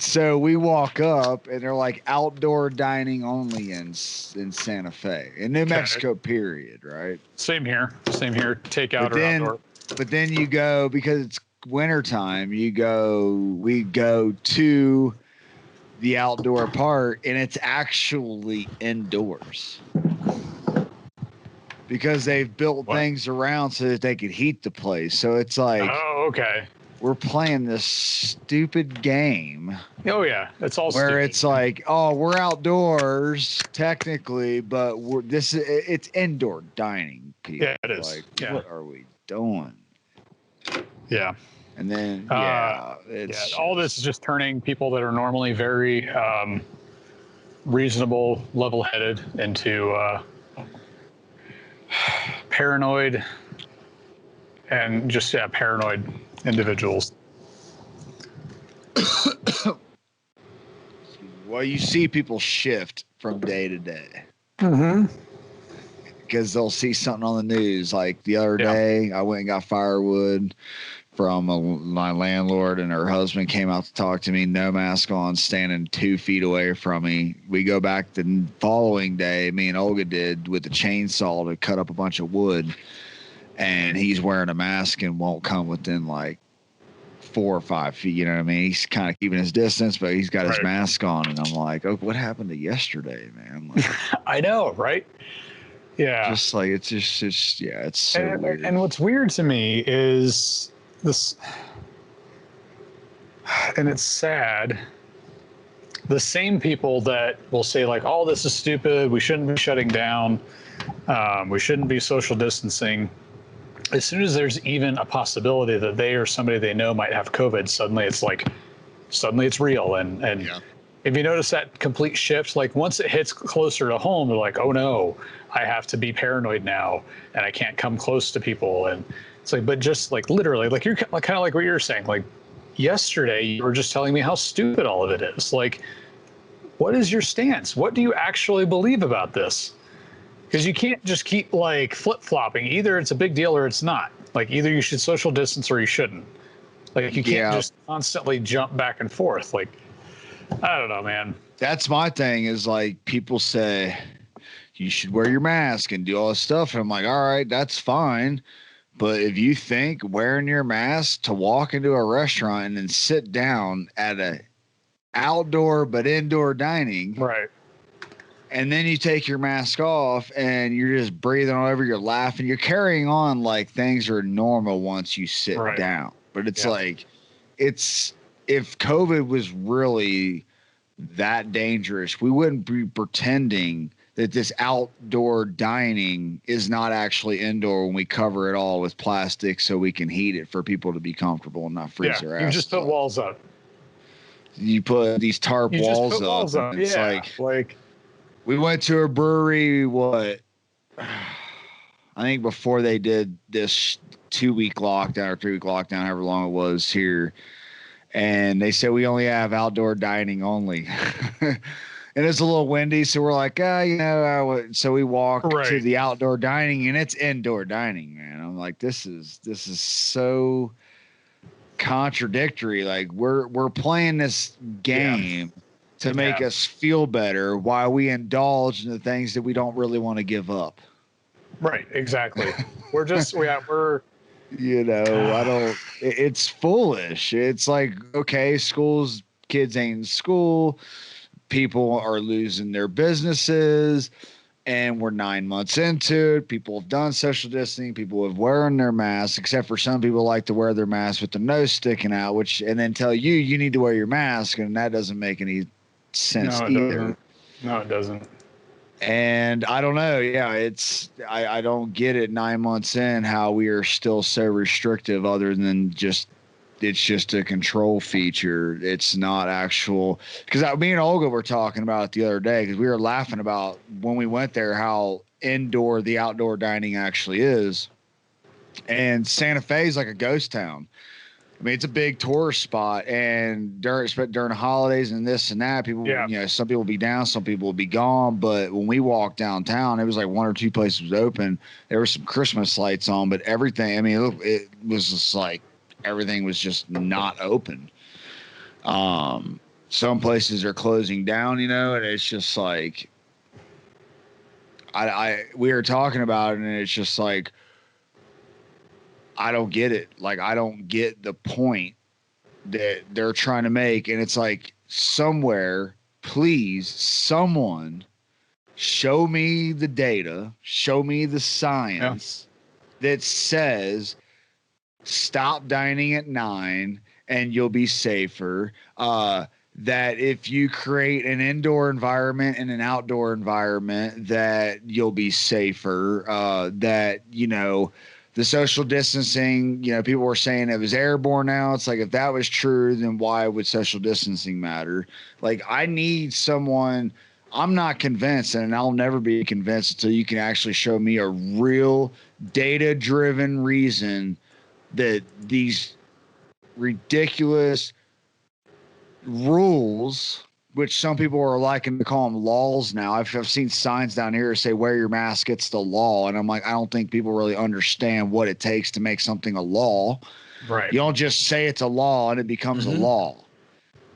So we walk up, and they're like outdoor dining only in Santa Fe, in New Mexico, period, right? Same here. Takeout or outdoor. But then you go, because it's wintertime, we go to the outdoor part, and it's actually indoors. Because they've built things around so that they could heat the place. So it's like, oh, okay. We're playing this stupid game. Oh yeah, it's all where stupid. It's like, oh, we're outdoors technically, but it's indoor dining. People. Yeah, it is. Like, what are we doing? Yeah. And then all this is just turning people that are normally very reasonable, level-headed into paranoid and just paranoid individuals. Well, you see people shift from day to day. Mm-hmm. Because they'll see something on the news. Like the other day, I went and got firewood from my landlord, and her husband came out to talk to me, no mask on, standing 2 feet away from me. We go back the following day, me and Olga did, with a chainsaw to cut up a bunch of wood, and he's wearing a mask and won't come within like 4 or 5 feet. You know what I mean? He's kind of keeping his distance, but he's got his mask on, and I'm like, oh, what happened to yesterday, man? Like, I know, right? Yeah. Just like, it's so weird. And what's weird to me is this, and it's sad, the same people that will say like, oh, this is stupid, we shouldn't be shutting down, we shouldn't be social distancing, as soon as there's even a possibility that they or somebody they know might have COVID, suddenly it's real. And if you notice that complete shift, like once it hits closer to home, they're like, oh no, I have to be paranoid now, and I can't come close to people. And it's like, but just like literally, like you're kind of like what you're saying, like yesterday you were just telling me how stupid all of it is. Like, what is your stance? What do you actually believe about this? Because you can't just keep like flip-flopping. Either it's a big deal or it's not. Like either you should social distance or you shouldn't. Like you can't just constantly jump back and forth. Like, I don't know, man. That's my thing, is like people say you should wear your mask and do all this stuff. And I'm like, all right, that's fine. But if you think wearing your mask to walk into a restaurant and then sit down at a outdoor but indoor dining, right, and then you take your mask off and you're just breathing all over, you're laughing, you're carrying on like things are normal once you sit down. But it's like, if COVID was really that dangerous, we wouldn't be pretending that this outdoor dining is not actually indoor when we cover it all with plastic so we can heat it for people to be comfortable and not freeze their asses. You just put walls up. You put these tarp walls up. It's like we went to a brewery, I think before they did this 2-week lockdown or 3-week lockdown, however long it was here. And they said, we only have outdoor dining only. And it's a little windy. So we're like, so we walk to the outdoor dining, and it's indoor dining, man. I'm like, this is so contradictory. Like we're playing this game to make us feel better while we indulge in the things that we don't really want to give up. Right. Exactly. It's foolish. It's like, okay, kids ain't in school. People are losing their businesses, and we're 9 months into it. People have done social distancing. People have wearing their masks, except for some people like to wear their mask with their nose sticking out, and then tell you need to wear your mask, and that doesn't make any sense either. No, it doesn't. And I don't know. Yeah, I don't get it 9 months in how we are still so restrictive, other than it's just a control feature. It's not actual, because me and Olga were talking about it the other day, because we were laughing about when we went there how indoor the outdoor dining actually is. And Santa Fe is like a ghost town. I mean, it's a big tourist spot, and during the holidays and this and that, people, some people will be down, some people will be gone. But when we walked downtown, it was like 1 or 2 places open. There were some Christmas lights on, but everything, I mean, it was just like everything was just not open. some places are closing down, you know, and it's just like, we were talking about it, and it's just like, I don't get it. Like, I don't get the point that they're trying to make. And it's like, somewhere, please, someone show me the data, show me the science that says stop dining at 9 and you'll be safer. That if you create an indoor environment and an outdoor environment, that you'll be safer. That, you know, the social distancing, you know, people were saying it was airborne now. It's like, if that was true, then why would social distancing matter? Like, I need someone. I'm not convinced, and I'll never be convinced until you can actually show me a real data-driven reason that these ridiculous rules, which some people are liking to call them laws now. I've seen signs down here say wear your mask, it's the law. And I'm like, I don't think people really understand what it takes to make something a law. Right. You don't just say it's a law and it becomes a law.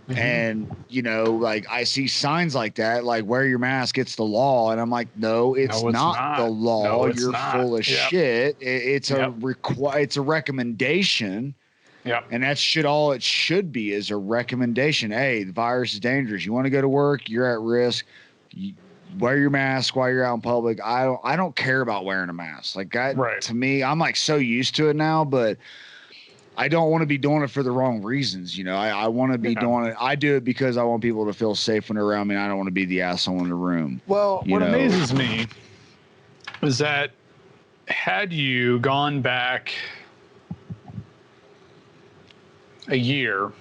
And, you know, like, I see signs like that, like wear your mask, it's the law. And I'm like, no, it's not the law. No, You're full of shit. It's a recommendation. Yeah. And that's all it should be, is a recommendation. Hey, the virus is dangerous. You want to go to work, you're at risk. Wear your mask while you're out in public. I don't care about wearing a mask. Like, that, to me, I'm like so used to it now, but I don't want to be doing it for the wrong reasons. You know, I want to be doing it. I do it because I want people to feel safe when they're around me. And I don't want to be the asshole in the room. Well, what amazes me is that had you gone back a year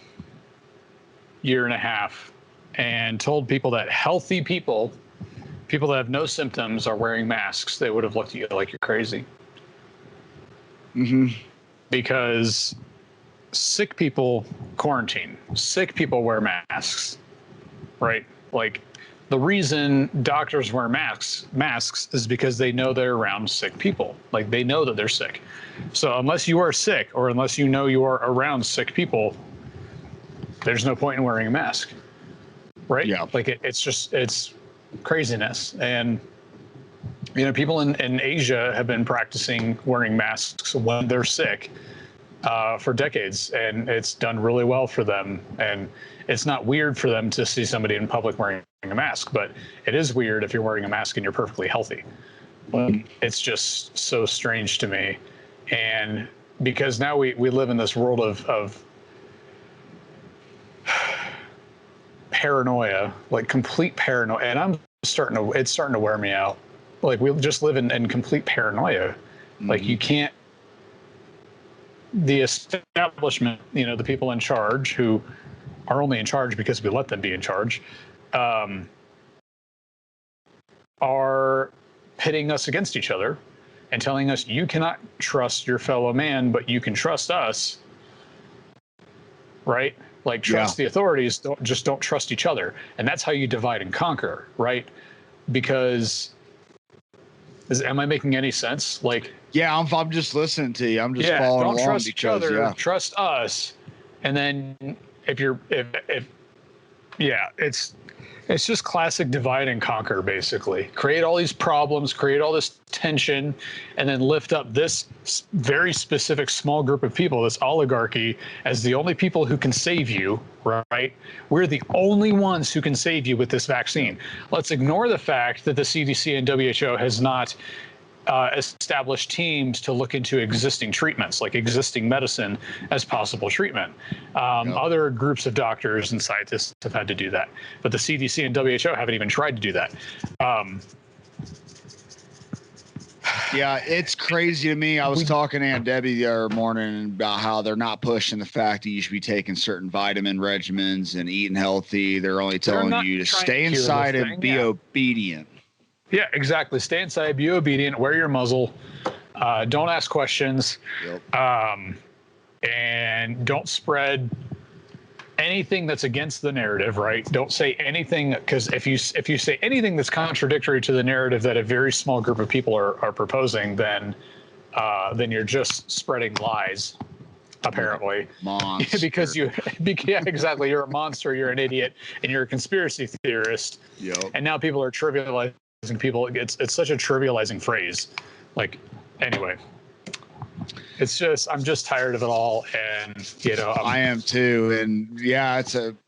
and a half, and told people that healthy people that have no symptoms are wearing masks, they would have looked at you like you're crazy. Because sick people quarantine, sick people wear masks, right? Like, the reason doctors wear masks is because they know they're around sick people. Like, they know that they're sick. So unless you are sick, or unless you know you are around sick people, there's no point in wearing a mask, right? Yeah. Like, it's craziness. And, you know, people in Asia have been practicing wearing masks when they're sick for decades, and it's done really well for them. And it's not weird for them to see somebody in public wearing a mask, but it is weird if you're wearing a mask and you're perfectly healthy. Like, it's just so strange to me. And because now we live in this world of paranoia, like complete paranoia, and it's starting to wear me out. Like, we just live in complete paranoia. Like, you can't, the establishment, you know, the people in charge, who are only in charge because we let them be in charge, are pitting us against each other and telling us, you cannot trust your fellow man, but you can trust us, right? Like, trust the authorities, don't trust each other. And that's how you divide and conquer, right? Because, am I making any sense? Like, yeah, I'm just listening to you. I'm just following along. Don't trust each other, trust us. And then it's just classic divide and conquer, basically. Create all these problems, create all this tension, and then lift up this very specific small group of people, this oligarchy, as the only people who can save you, right? We're the only ones who can save you with this vaccine. Let's ignore the fact that the CDC and WHO has not established teams to look into existing treatments, like existing medicine as possible treatment. Other groups of doctors and scientists have had to do that, but the CDC and WHO haven't even tried to do that. Yeah, it's crazy to me. I was talking to Aunt Debbie the other morning about how they're not pushing the fact that you should be taking certain vitamin regimens and eating healthy. They're only telling you to stay inside and be obedient. Yeah, exactly. Stay inside, be obedient, wear your muzzle, don't ask questions, and don't spread anything that's against the narrative, right? Don't say anything, because if you say anything that's contradictory to the narrative that a very small group of people are proposing, then you're just spreading lies. apparently. Monster. Because yeah, exactly. You're a monster, you're an idiot, and you're a conspiracy theorist. Yep. And now people are trivializing people. It's such a trivializing phrase. Like, anyway. It's just, I'm just tired of it all. And, I am too. And yeah,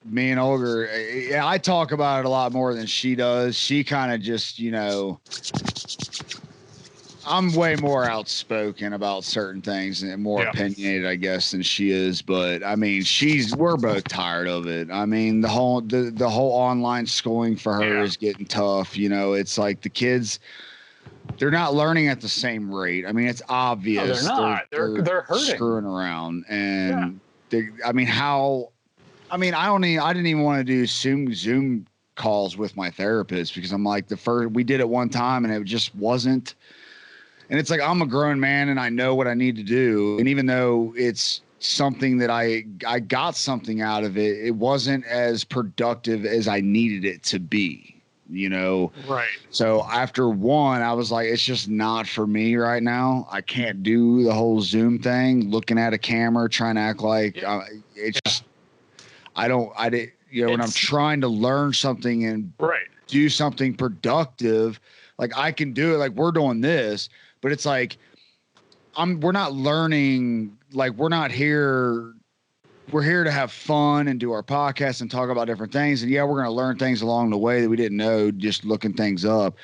me and Olga, I talk about it a lot more than she does. She kind of just, I'm way more outspoken about certain things and more opinionated, I guess, than she is. But I mean, we're both tired of it. I mean, the whole online schooling for her is getting tough. It's like the kids, they're not learning at the same rate. I mean, it's obvious. No, they're not. They're hurting. Screwing around. And I didn't even want to do Zoom calls with my therapist because I'm like, we did it one time and it just wasn't. And it's like, I'm a grown man and I know what I need to do. And even though it's something that I got something out of it, it wasn't as productive as I needed it to be. Right. So after one, I was like, it's just not for me right now. I can't do the whole Zoom thing, looking at a camera, trying to act like when I'm trying to learn something and do something productive, like I can do it, like we're doing this, but it's like, we're not learning, like we're not here. We're here to have fun and do our podcast and talk about different things. And we're going to learn things along the way that we didn't know, just looking things up,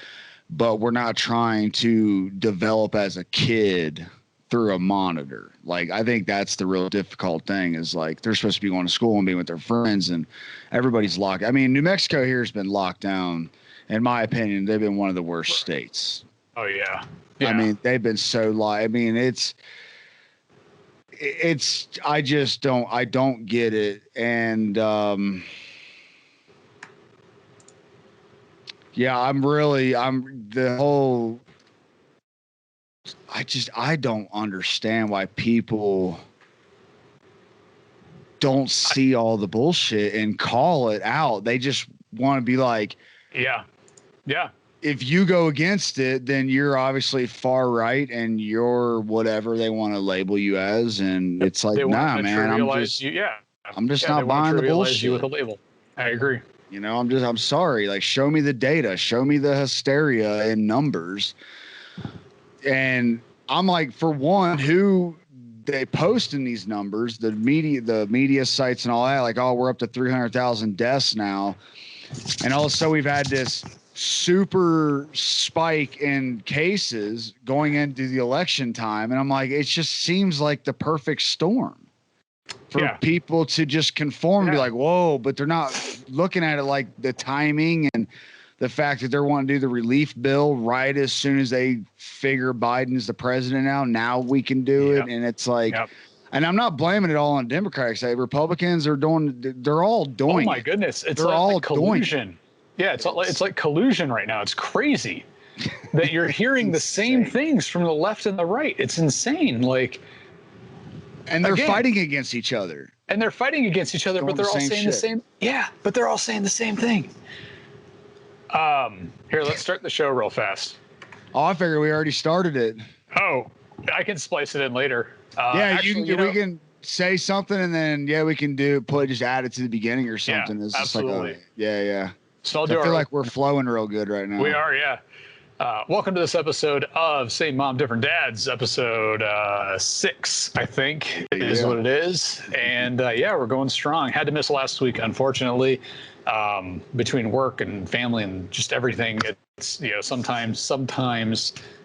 but we're not trying to develop as a kid through a monitor. Like, I think that's the real difficult thing is like, they're supposed to be going to school and being with their friends and everybody's locked. I mean, New Mexico here has been locked down. In my opinion, they've been one of the worst states. Oh yeah. I mean, they've been so I mean, I don't get it. And, I don't understand why people don't see all the bullshit and call it out. They just want to be like, yeah. If you go against it, then you're obviously far right and you're whatever they want to label you as. And it's like, nah, man, I'm just not buying the bullshit. You with a label. I agree. I'm sorry. Like, show me the data, show me the hysteria in numbers. And I'm like, for one, who they post in these numbers, the media sites and all that, like, oh, we're up to 300,000 deaths now. And also we've had this super spike in cases going into the election time. And I'm like, it just seems like the perfect storm for people to just conform and be like, whoa, but they're not looking at it like the timing and the fact that they're wanting to do the relief bill right as soon as they figure Biden's the president now we can do it. And it's like, and I'm not blaming it all on Democrats. Republicans are they're all doing. Oh my goodness. It's all collusion. Yeah, it's like collusion right now. It's crazy that you're hearing the same things from the left and the right. It's insane. Like, and they're fighting against each other. But they're all saying the same. Yeah, but they're all saying the same thing. Here, let's start the show real fast. Oh, I figured we already started it. Oh, I can splice it in later. We can say something and then we can just add it to the beginning or something. Yeah, it's absolutely. Just like So I feel like we're flowing real good right now. We are, yeah. Welcome to this episode of Samemomdifferentdads, episode 6, I think, is what it is. And we're going strong. Had to miss last week, unfortunately, between work and family and just everything. It's sometimes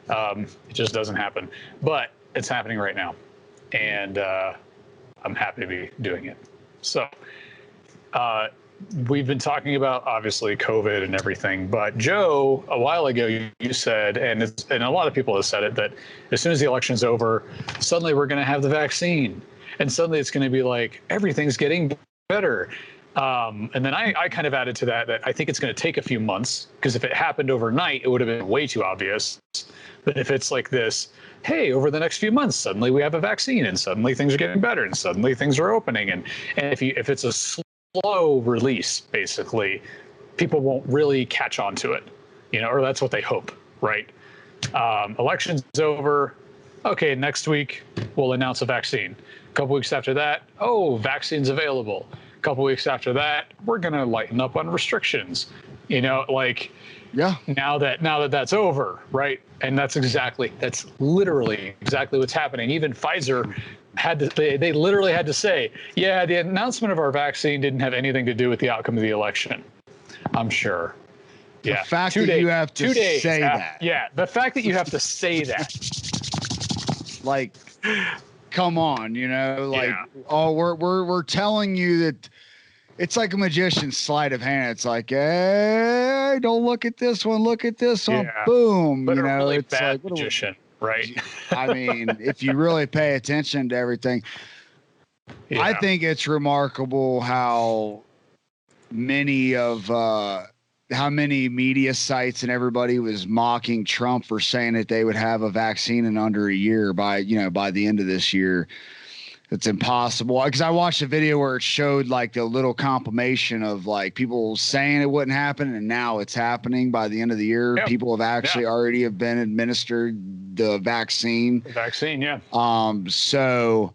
it just doesn't happen, but it's happening right now, and I'm happy to be doing it. So. We've been talking about, obviously, COVID and everything, but Joe, a while ago, you said, and a lot of people have said it, that as soon as the election's over, suddenly we're going to have the vaccine. And suddenly it's going to be like, everything's getting better. And then I kind of added to that I think it's going to take a few months, because if it happened overnight, it would have been way too obvious. But if it's like this, hey, over the next few months, suddenly we have a vaccine, and suddenly things are getting better, and suddenly things are opening. And if it's a slow release, basically, people won't really catch on to it, or that's what they hope, right? Election's over. Okay, next week we'll announce a vaccine. couple weeks after that, oh, vaccines available. A couple weeks after that, we're going to lighten up on restrictions. You know, like, Yeah. Now that that's over, right? And that's literally exactly what's happening. Even Pfizer they literally had to say, yeah, the announcement of our vaccine didn't have anything to do with the outcome of the election. I'm sure. Yeah. The fact that you have to say that. Yeah. The fact that you have to say that. Like, come on, you know, like, Yeah. oh, we're telling you that it's like a magician's sleight of hand. It's like, hey, don't look at this one, look at this one, boom. But you know, really it's bad like magician, right? I mean, if you really pay attention to everything, I think it's remarkable how many media sites and everybody was mocking Trump for saying that they would have a vaccine in under a year by the end of this year. It's impossible, because I watched a video where it showed like the little compilation of like people saying it wouldn't happen, and now it's happening by the end of the year. Yep. People have actually already have been administered the vaccine. Yeah. So,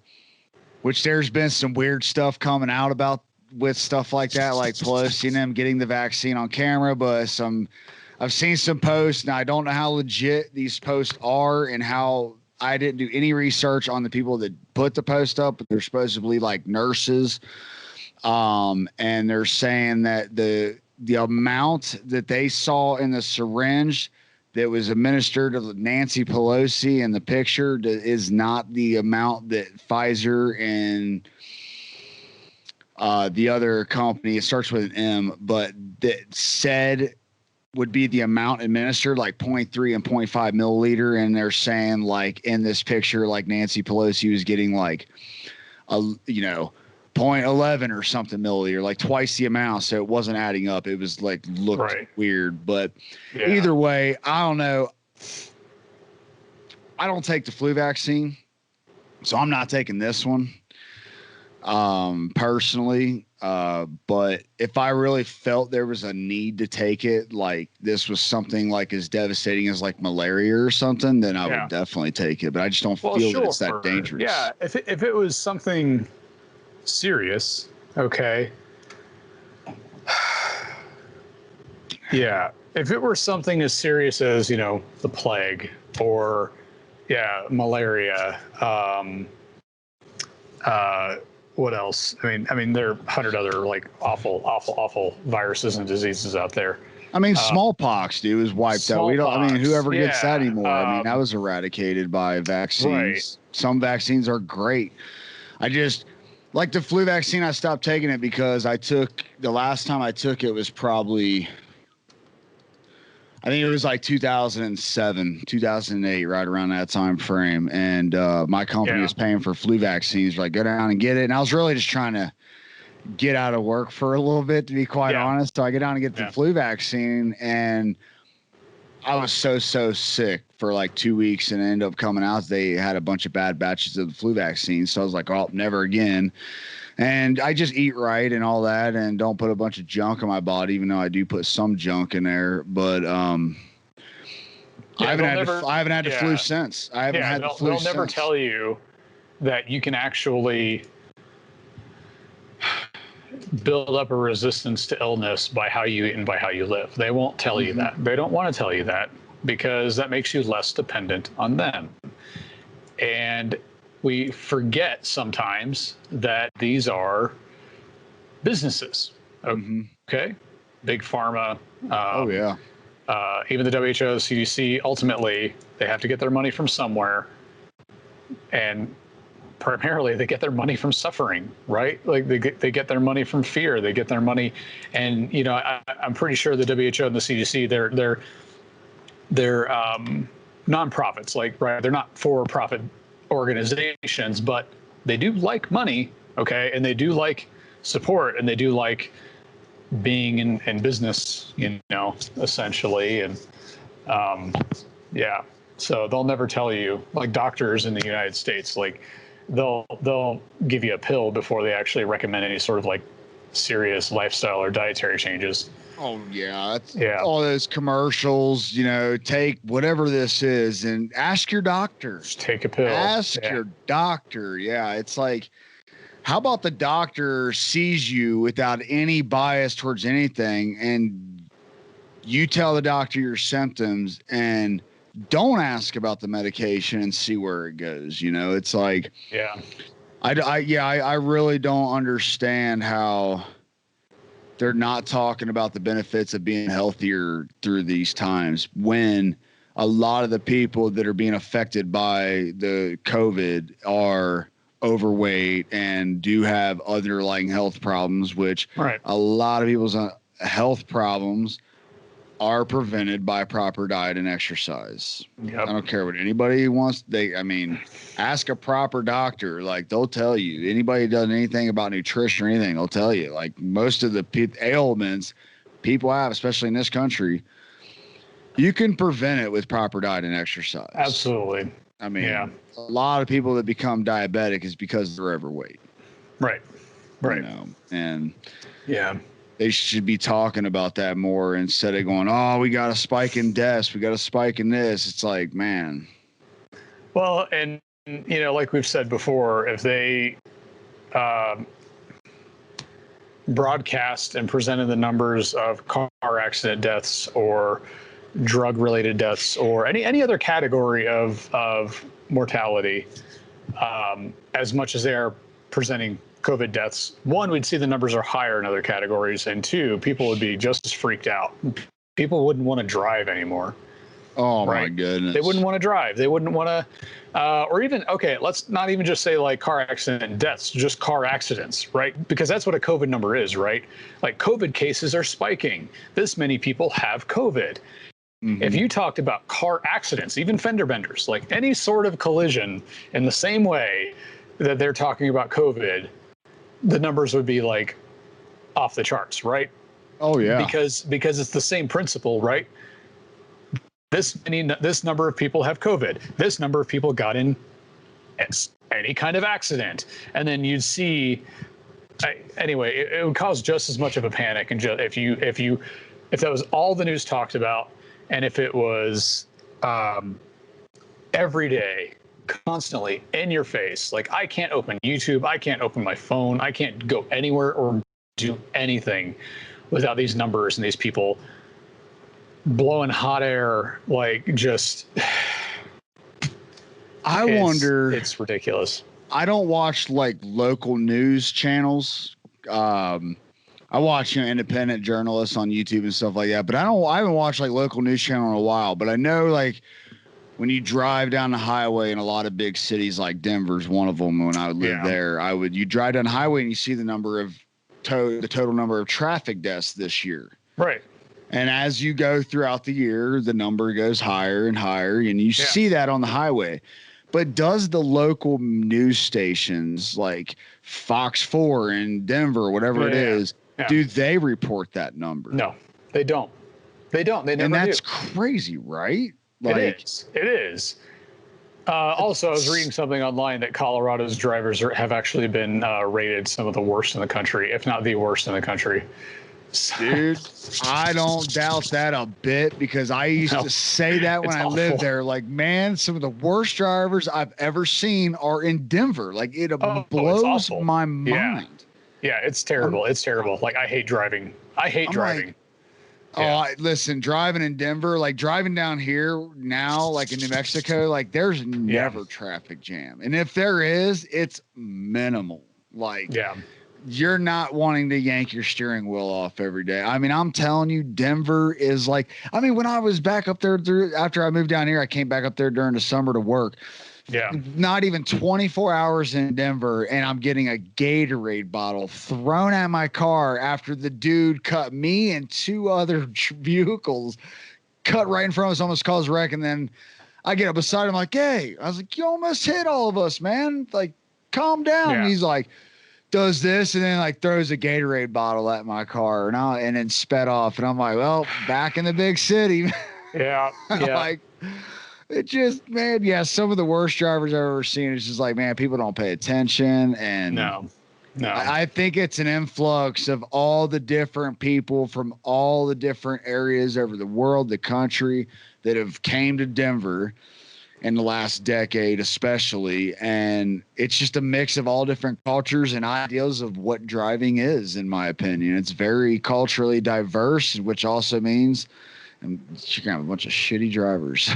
which there's been some weird stuff coming out about with stuff like that, like Pelosi and them getting the vaccine on camera, but I've seen some posts, and I don't know how legit these posts are, and how I didn't do any research on the people that put the post up, but they're supposedly like nurses. And they're saying that the amount that they saw in the syringe that was administered to Nancy Pelosi in the picture is not the amount that Pfizer and the other company, it starts with an M, but that said would be the amount administered, like 0.3 and 0.5 milliliter. And they're saying like in this picture, like Nancy Pelosi was getting like 0.11 or something milliliter, like twice the amount. So it wasn't adding up. It was like looked weird, but either way, I don't know. I don't take the flu vaccine, so I'm not taking this one personally. But if I really felt there was a need to take it, like this was something like as devastating as like malaria or something, then I would definitely take it. But I just don't feel that it's that dangerous. Yeah. If it was something serious, okay. Yeah. If it were something as serious as, the plague or malaria, what else? I mean, there are 100 other like awful viruses and diseases out there. I mean, smallpox, dude, was wiped out. Whoever gets that anymore. That was eradicated by vaccines. Right. Some vaccines are great. I just like the flu vaccine. I stopped taking it because the last time I took it was probably, I think it was like 2007, 2008, right around that time frame. And my company was paying for flu vaccines. Like, go down and get it. And I was really just trying to get out of work for a little bit, to be quite honest. So I get down and get the flu vaccine, and I was so sick for like 2 weeks, and it ended up coming out they had a bunch of bad batches of the flu vaccine. So I was like, oh, never again. And I just eat right and all that, and don't put a bunch of junk in my body, even though I do put some junk in there. But I haven't had the flu since. I haven't had the flu since. They'll never tell you that you can actually build up a resistance to illness by how you eat and by how you live. They won't tell you that. They don't want to tell you that, because that makes you less dependent on them. And we forget sometimes that these are businesses. Okay. Big pharma. Even the WHO, CDC, ultimately, they have to get their money from somewhere. And primarily, they get their money from suffering, right? Like they get their money from fear. They get their money. And, I'm pretty sure the WHO and the CDC, they're nonprofits, they're not for-profit organizations, but they do like money, okay, and they do like support, and they do like being in business, essentially. And so they'll never tell you, like doctors in the United States, like they'll give you a pill before they actually recommend any sort of like serious lifestyle or dietary changes. Oh yeah, it's Yeah. all those commercials. Take whatever this is and ask your doctor. Just take a pill. Ask your doctor. Yeah, it's like, how about the doctor sees you without any bias towards anything, and you tell the doctor your symptoms and don't ask about the medication and see where it goes. It's like, yeah. I really don't understand how they're not talking about the benefits of being healthier through these times, when a lot of the people that are being affected by the COVID are overweight and do have underlying health problems, which a lot of people's health problems are prevented by proper diet and exercise. Yep. I don't care what anybody wants. Ask a proper doctor. Like, they'll tell you. Anybody does anything about nutrition or anything, they'll tell you. Like, most of the ailments people have, especially in this country, you can prevent it with proper diet and exercise. Absolutely. I mean, a lot of people that become diabetic is because they're overweight. Right. And yeah. They should be talking about that more instead of going, oh, we got a spike in deaths, we got a spike in this. It's like, man. Well, and like we've said before, if they broadcast and presented the numbers of car accident deaths or drug-related deaths or any other category of mortality, as much as they are presenting COVID deaths, one, we'd see the numbers are higher in other categories, and two, people would be just as freaked out. People wouldn't want to drive anymore. Oh my goodness. They wouldn't want to drive. They wouldn't want to, or even, okay, let's not even just say like car accident deaths, just car accidents, right? Because that's what a COVID number is, right? Like, COVID cases are spiking. This many people have COVID. Mm-hmm. If you talked about car accidents, even fender benders, like any sort of collision, in the same way that they're talking about COVID, the numbers would be like off the charts, right? Oh yeah. Because it's the same principle, right? This number of people have COVID. This number of people got in any kind of accident, and then you'd see. Anyway, it would cause just as much of a panic, and if that was all the news talked about, and if it was every day, constantly in your face. Like, I can't open YouTube, I can't open my phone, I can't go anywhere or do anything without these numbers and these people blowing hot air, like, just wonder, it's ridiculous. I don't watch like local news channels. I watch independent journalists on YouTube and stuff like that, but I haven't watched like local news channel in a while. But I know, like, when you drive down the highway in a lot of big cities, like Denver's one of them. When I would live there, you drive down the highway and you see the number of the total number of traffic deaths this year. Right. And as you go throughout the year, the number goes higher and higher, and you see that on the highway. But does the local news stations like Fox 4 in Denver, whatever it is, do they report that number? No, they don't. They never do. And that's crazy, right? Like, it is. Also, I was reading something online that Colorado's drivers have actually been rated some of the worst in the country, if not the worst in the country. Dude, I don't doubt that a bit, because I used to say that when I lived there. Like, man, some of the worst drivers I've ever seen are in Denver. Like, it blows my mind. Yeah, it's terrible. It's terrible. Like, I hate driving. I hate driving. Like, listen, driving in Denver, like driving down here now, like in New Mexico, like there's never traffic jam. And if there is, it's minimal. Like, you're not wanting to yank your steering wheel off every day. I mean, I'm telling you, Denver is like, I mean, when I was back up there after I moved down here, I came back up there during the summer to work. Yeah. Not even 24 hours in Denver, and I'm getting a Gatorade bottle thrown at my car after the dude cut me and two other vehicles, cut right in front of us, almost caused a wreck. And then I get up beside him like, hey, I was like, you almost hit all of us, man. Like, calm down. Yeah. And he's like, does this, and then like throws a Gatorade bottle at my car, and then sped off. And I'm like, well, back in the big city. Yeah. Like, it just, man, some of the worst drivers I've ever seen. It's just like, man, people don't pay attention. And No. I think it's an influx of all the different people from all the different areas over the world, the country, that have came to Denver in the last decade, especially. And it's just a mix of all different cultures and ideas of what driving is, in my opinion. It's very culturally diverse, which also means you're gonna have a bunch of shitty drivers.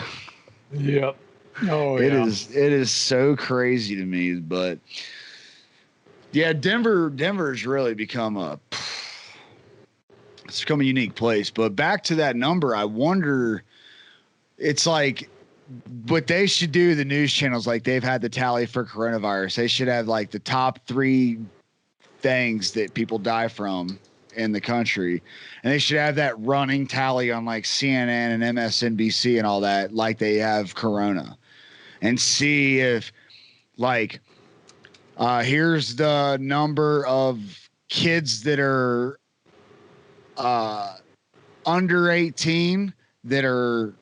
Yep. Oh, It is so crazy to me, but yeah, Denver's really become it's become a unique place. But back to that number, I wonder, it's like what they should do, the news channels, like they've had the tally for coronavirus. They should have like the top 3 things that people die from in the country. And they should have that running tally on like CNN and MSNBC and all that, like they have corona, and see if like, here's the number of kids that are under 18 that are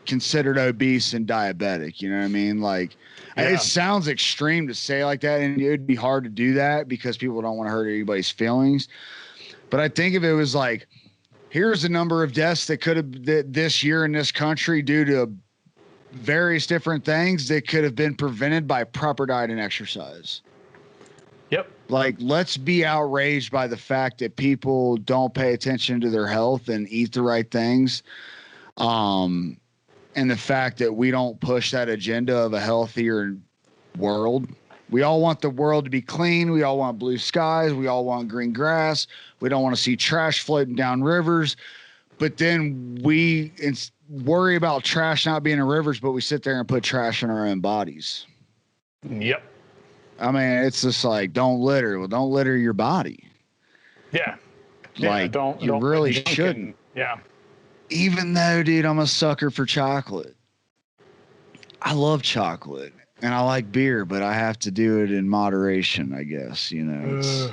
considered obese and diabetic. You know what I mean? Like, it sounds extreme to say like that, and it would be hard to do that because people don't want to hurt anybody's feelings. But I think if it was like, here's the number of deaths that could have this year in this country due to various different things that could have been prevented by proper diet and exercise. Yep. Like, let's be outraged by the fact that people don't pay attention to their health and eat the right things. And the fact that we don't push that agenda of a healthier world. We all want the world to be clean. We all want blue skies. We all want green grass. We don't want to see trash floating down rivers. But then we worry about trash not being in rivers, but we sit there and put trash in our own bodies. Yep. I mean, it's just like, don't litter. Well, don't litter your body. Yeah. Like, don't really shouldn't. Yeah. Even though, dude, I'm a sucker for chocolate. I love chocolate and I like beer, but I have to do it in moderation, I guess. You know,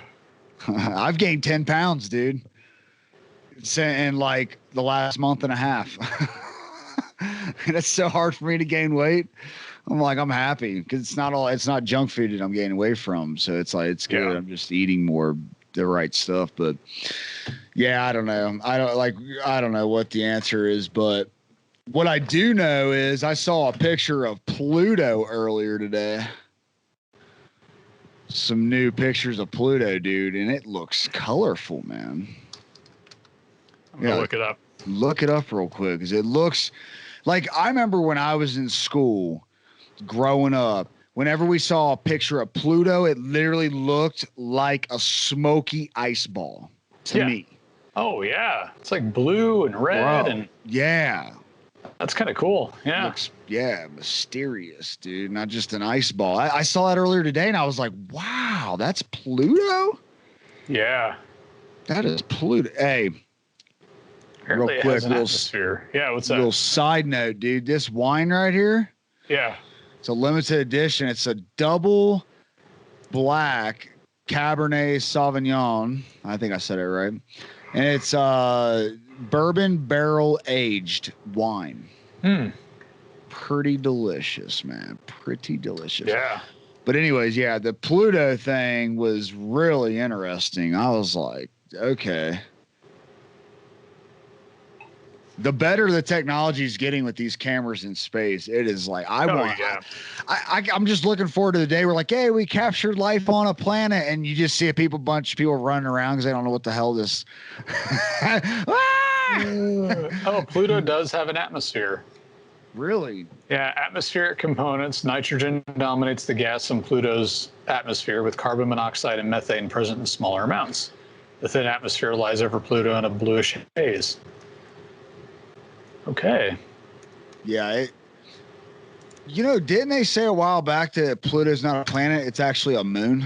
I've gained 10 pounds, dude. In like the last month and a half. And it's so hard for me to gain weight. I'm like, I'm happy because it's not junk food that I'm gaining away from. So it's like, it's good. Yeah. I'm just eating more the right stuff. But yeah, I don't know. I don't know what the answer is, but what I do know is I saw a picture of Pluto earlier today. Some new pictures of Pluto, dude, and it looks colorful, man. I'm gonna look it up. Look it up real quick, because it looks like, I remember when I was in school growing up, whenever we saw a picture of Pluto, it literally looked like a smoky ice ball to me. Oh yeah, it's like blue and red. And yeah, that's kind of cool. Yeah, looks mysterious, dude. Not just an ice ball. I saw that earlier today, and I was like, wow, that's Pluto. Yeah, that is Pluto. Hey. Apparently real quick, it has an atmosphere. Yeah, what's that? Little side note, dude. This wine right here. Yeah. It's a limited edition. It's a double black Cabernet Sauvignon. I think I said it right. And it's bourbon barrel aged wine. Pretty delicious, man. Pretty delicious. Yeah. But anyways, yeah, the Pluto thing was really interesting. I was like, okay. The better the technology is getting with these cameras in space, it is like, I'm just looking forward to the day where like, hey, we captured life on a planet, and you just see a bunch of people running around because they don't know what the hell this. Oh, Pluto does have an atmosphere. Really? Yeah, atmospheric components. Nitrogen dominates the gas in Pluto's atmosphere, with carbon monoxide and methane present in smaller amounts. The thin atmosphere lies over Pluto in a bluish haze. Okay. Yeah. Didn't they say a while back that Pluto's not a planet? It's actually a moon.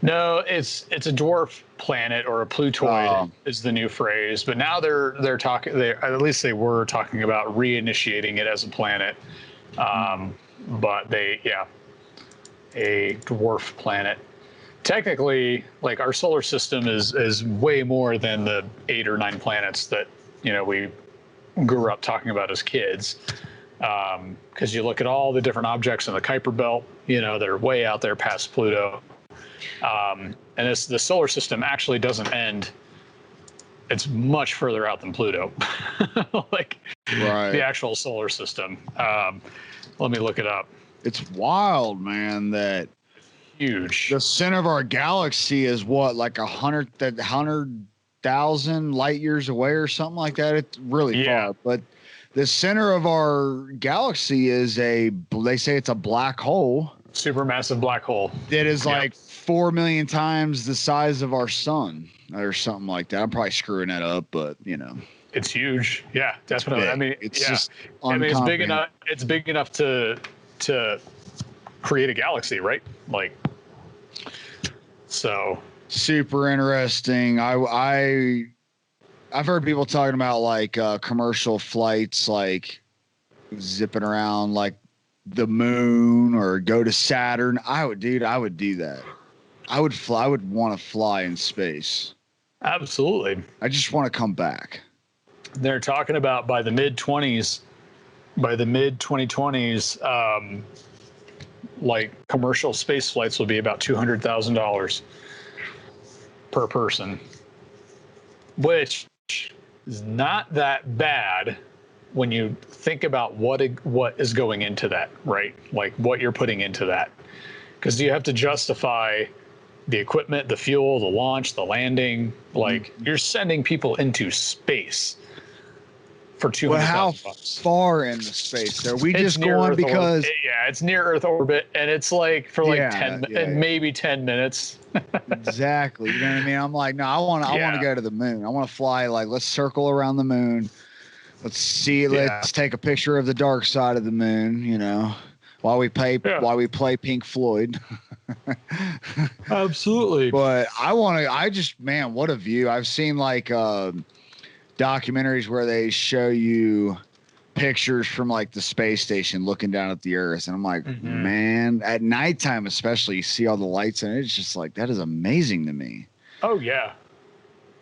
No, it's a dwarf planet, or a plutoid is the new phrase. But now they're talking. At least they were talking about reinitiating it as a planet. But a dwarf planet. Technically, like, our solar system is way more than the 8 or 9 planets that we grew up talking about as kids, because you look at all the different objects in the Kuiper belt, that are way out there past Pluto. And the solar system actually doesn't end. It's much further out than Pluto, like the actual solar system. Let me look it up. It's wild, man, that huge. The center of our galaxy is what, like 100,000 light years away or something like that. It's really far, but the center of our galaxy is they say it's a black hole. Supermassive black hole. That is like 4 million times the size of our sun or something like that. I'm probably screwing that up, but you know. It's huge. Yeah, definitely. I mean, it's just it's big enough. It's big enough to create a galaxy, right? Like, so super interesting. I've heard people talking about like commercial flights, like zipping around like the moon or go to Saturn. I would do that. I would fly. I would want to fly in space. Absolutely. I just want to come back. They're talking about by the mid 2020s, like commercial space flights will be about $200,000 per person, which is not that bad when you think about what is going into that, right? Like what you're putting into that, because you have to justify the equipment, the fuel, the launch, the landing. Like you're sending people into space for $200,000. Well, how far in the space are we just going? Because it's near Earth orbit, and it's like for like 10 maybe 10 minutes. Exactly. You know what I mean? I'm like, no, I want to go to the moon. I want to fly. Like, let's circle around the moon. Let's see. Let's take a picture of the dark side of the moon. You know, while we play Pink Floyd. Absolutely. But man, what a view. I've seen like documentaries where they show you pictures from like the space station looking down at the Earth, and I'm like, man, at nighttime especially, you see all the lights, and it's just like, that is amazing to me. Oh yeah.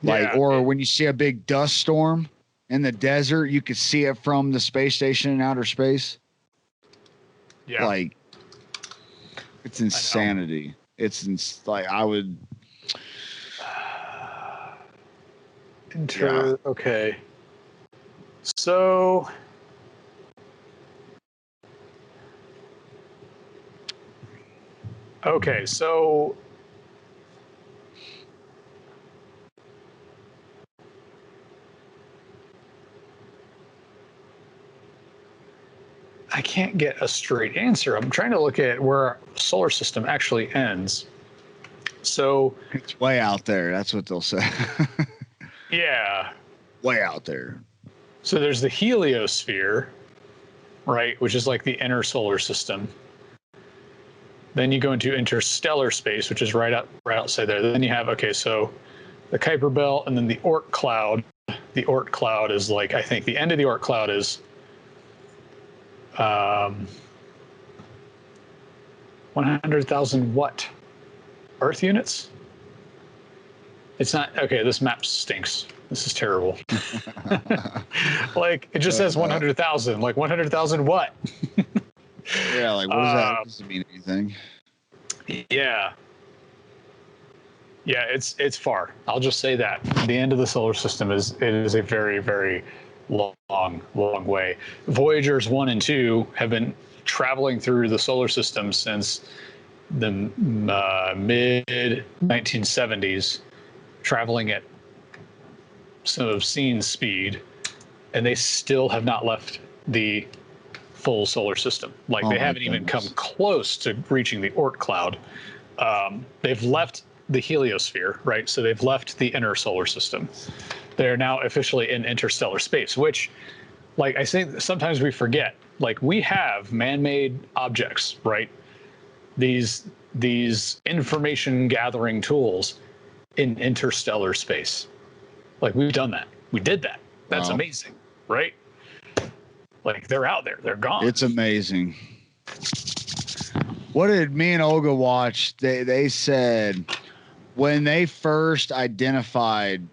When you see a big dust storm in the desert, you could see it from the space station in outer space. Yeah, like it's insanity. Like I would. Okay. So I can't get a straight answer. I'm trying to look at where our solar system actually ends. So it's way out there. That's what they'll say. Yeah. Way out there. So there's the heliosphere, right, which is like the inner solar system. Then you go into interstellar space, which is right outside there. Then you have, so the Kuiper Belt and then the Oort cloud. The Oort cloud is like, I think the end of the Oort cloud is 100,000 what? Earth units? It's not, this map stinks. This is terrible. Like, it just says 100,000. Like, 100,000 what? Yeah, like, what does that doesn't mean anything? Yeah. Yeah, it's far. I'll just say that. The end of the solar system is a very, very long way. Voyagers 1 and 2 have been traveling through the solar system since the mid 1970s, traveling at some obscene speed, and they still have not left the full solar system. Like, they haven't even come close to reaching the Oort cloud. They've left the heliosphere, right? So they've left the inner solar system. They're now officially in interstellar space, which, like I say, sometimes we forget. Like, we have man-made objects, right? These information gathering tools in interstellar space. Like, we've done that. We did that. That's amazing, right? Like, they're out there. They're gone. It's amazing. What did me and Olga watch? They said when they first identified,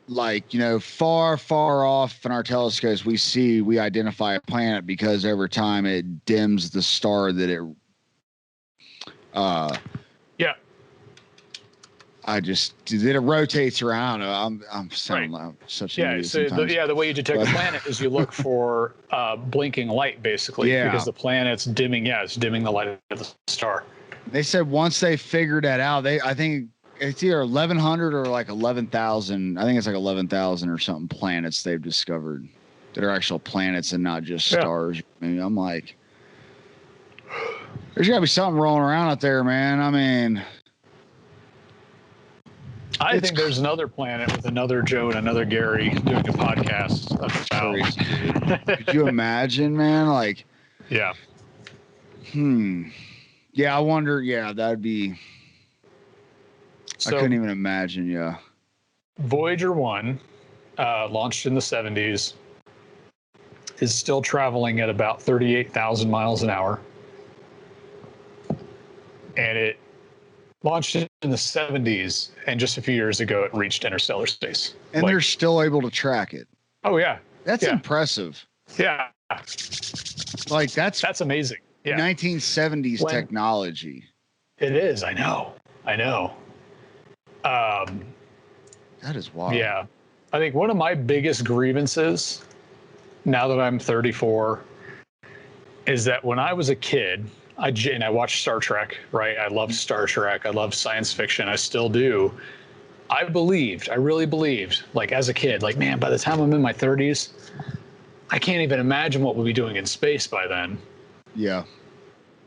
like, you know, far off in our telescopes, we identify a planet because over time it dims the star that it it rotates around. I'm sounding Right. like such an idiot So sometimes. the way you detect a planet is you look for blinking light, basically, because the planet's dimming. Yeah, it's dimming the light of the star. They said once they figured that out, I think it's either 1,100 or like 11,000. I think it's like 11,000 or something planets they've discovered that are actual planets and not just stars. I mean, I'm like, there's got to be something rolling around out there, man. I mean, I think there's another planet with another Joe and another Gary doing a podcast about. Crazy, dude. Could you imagine, man? Like, yeah. Yeah, I wonder. Yeah, that'd be. So, I couldn't even imagine. Yeah. Voyager 1, launched in the 70s, is still traveling at about 38,000 miles an hour. And it launched in the 70s, and just a few years ago, it reached interstellar space. And they're still able to track it. Oh, yeah. That's impressive. Yeah. Like, that's amazing. Yeah. 1970s technology. It is. I know. That is wild. Yeah. I think one of my biggest grievances, now that I'm 34, is that when I was a kid, I watched Star Trek, right? I loved Star Trek. I love science fiction. I still do. I really believed, like as a kid, like, man, by the time I'm in my 30s, I can't even imagine what we'll be doing in space by then. Yeah.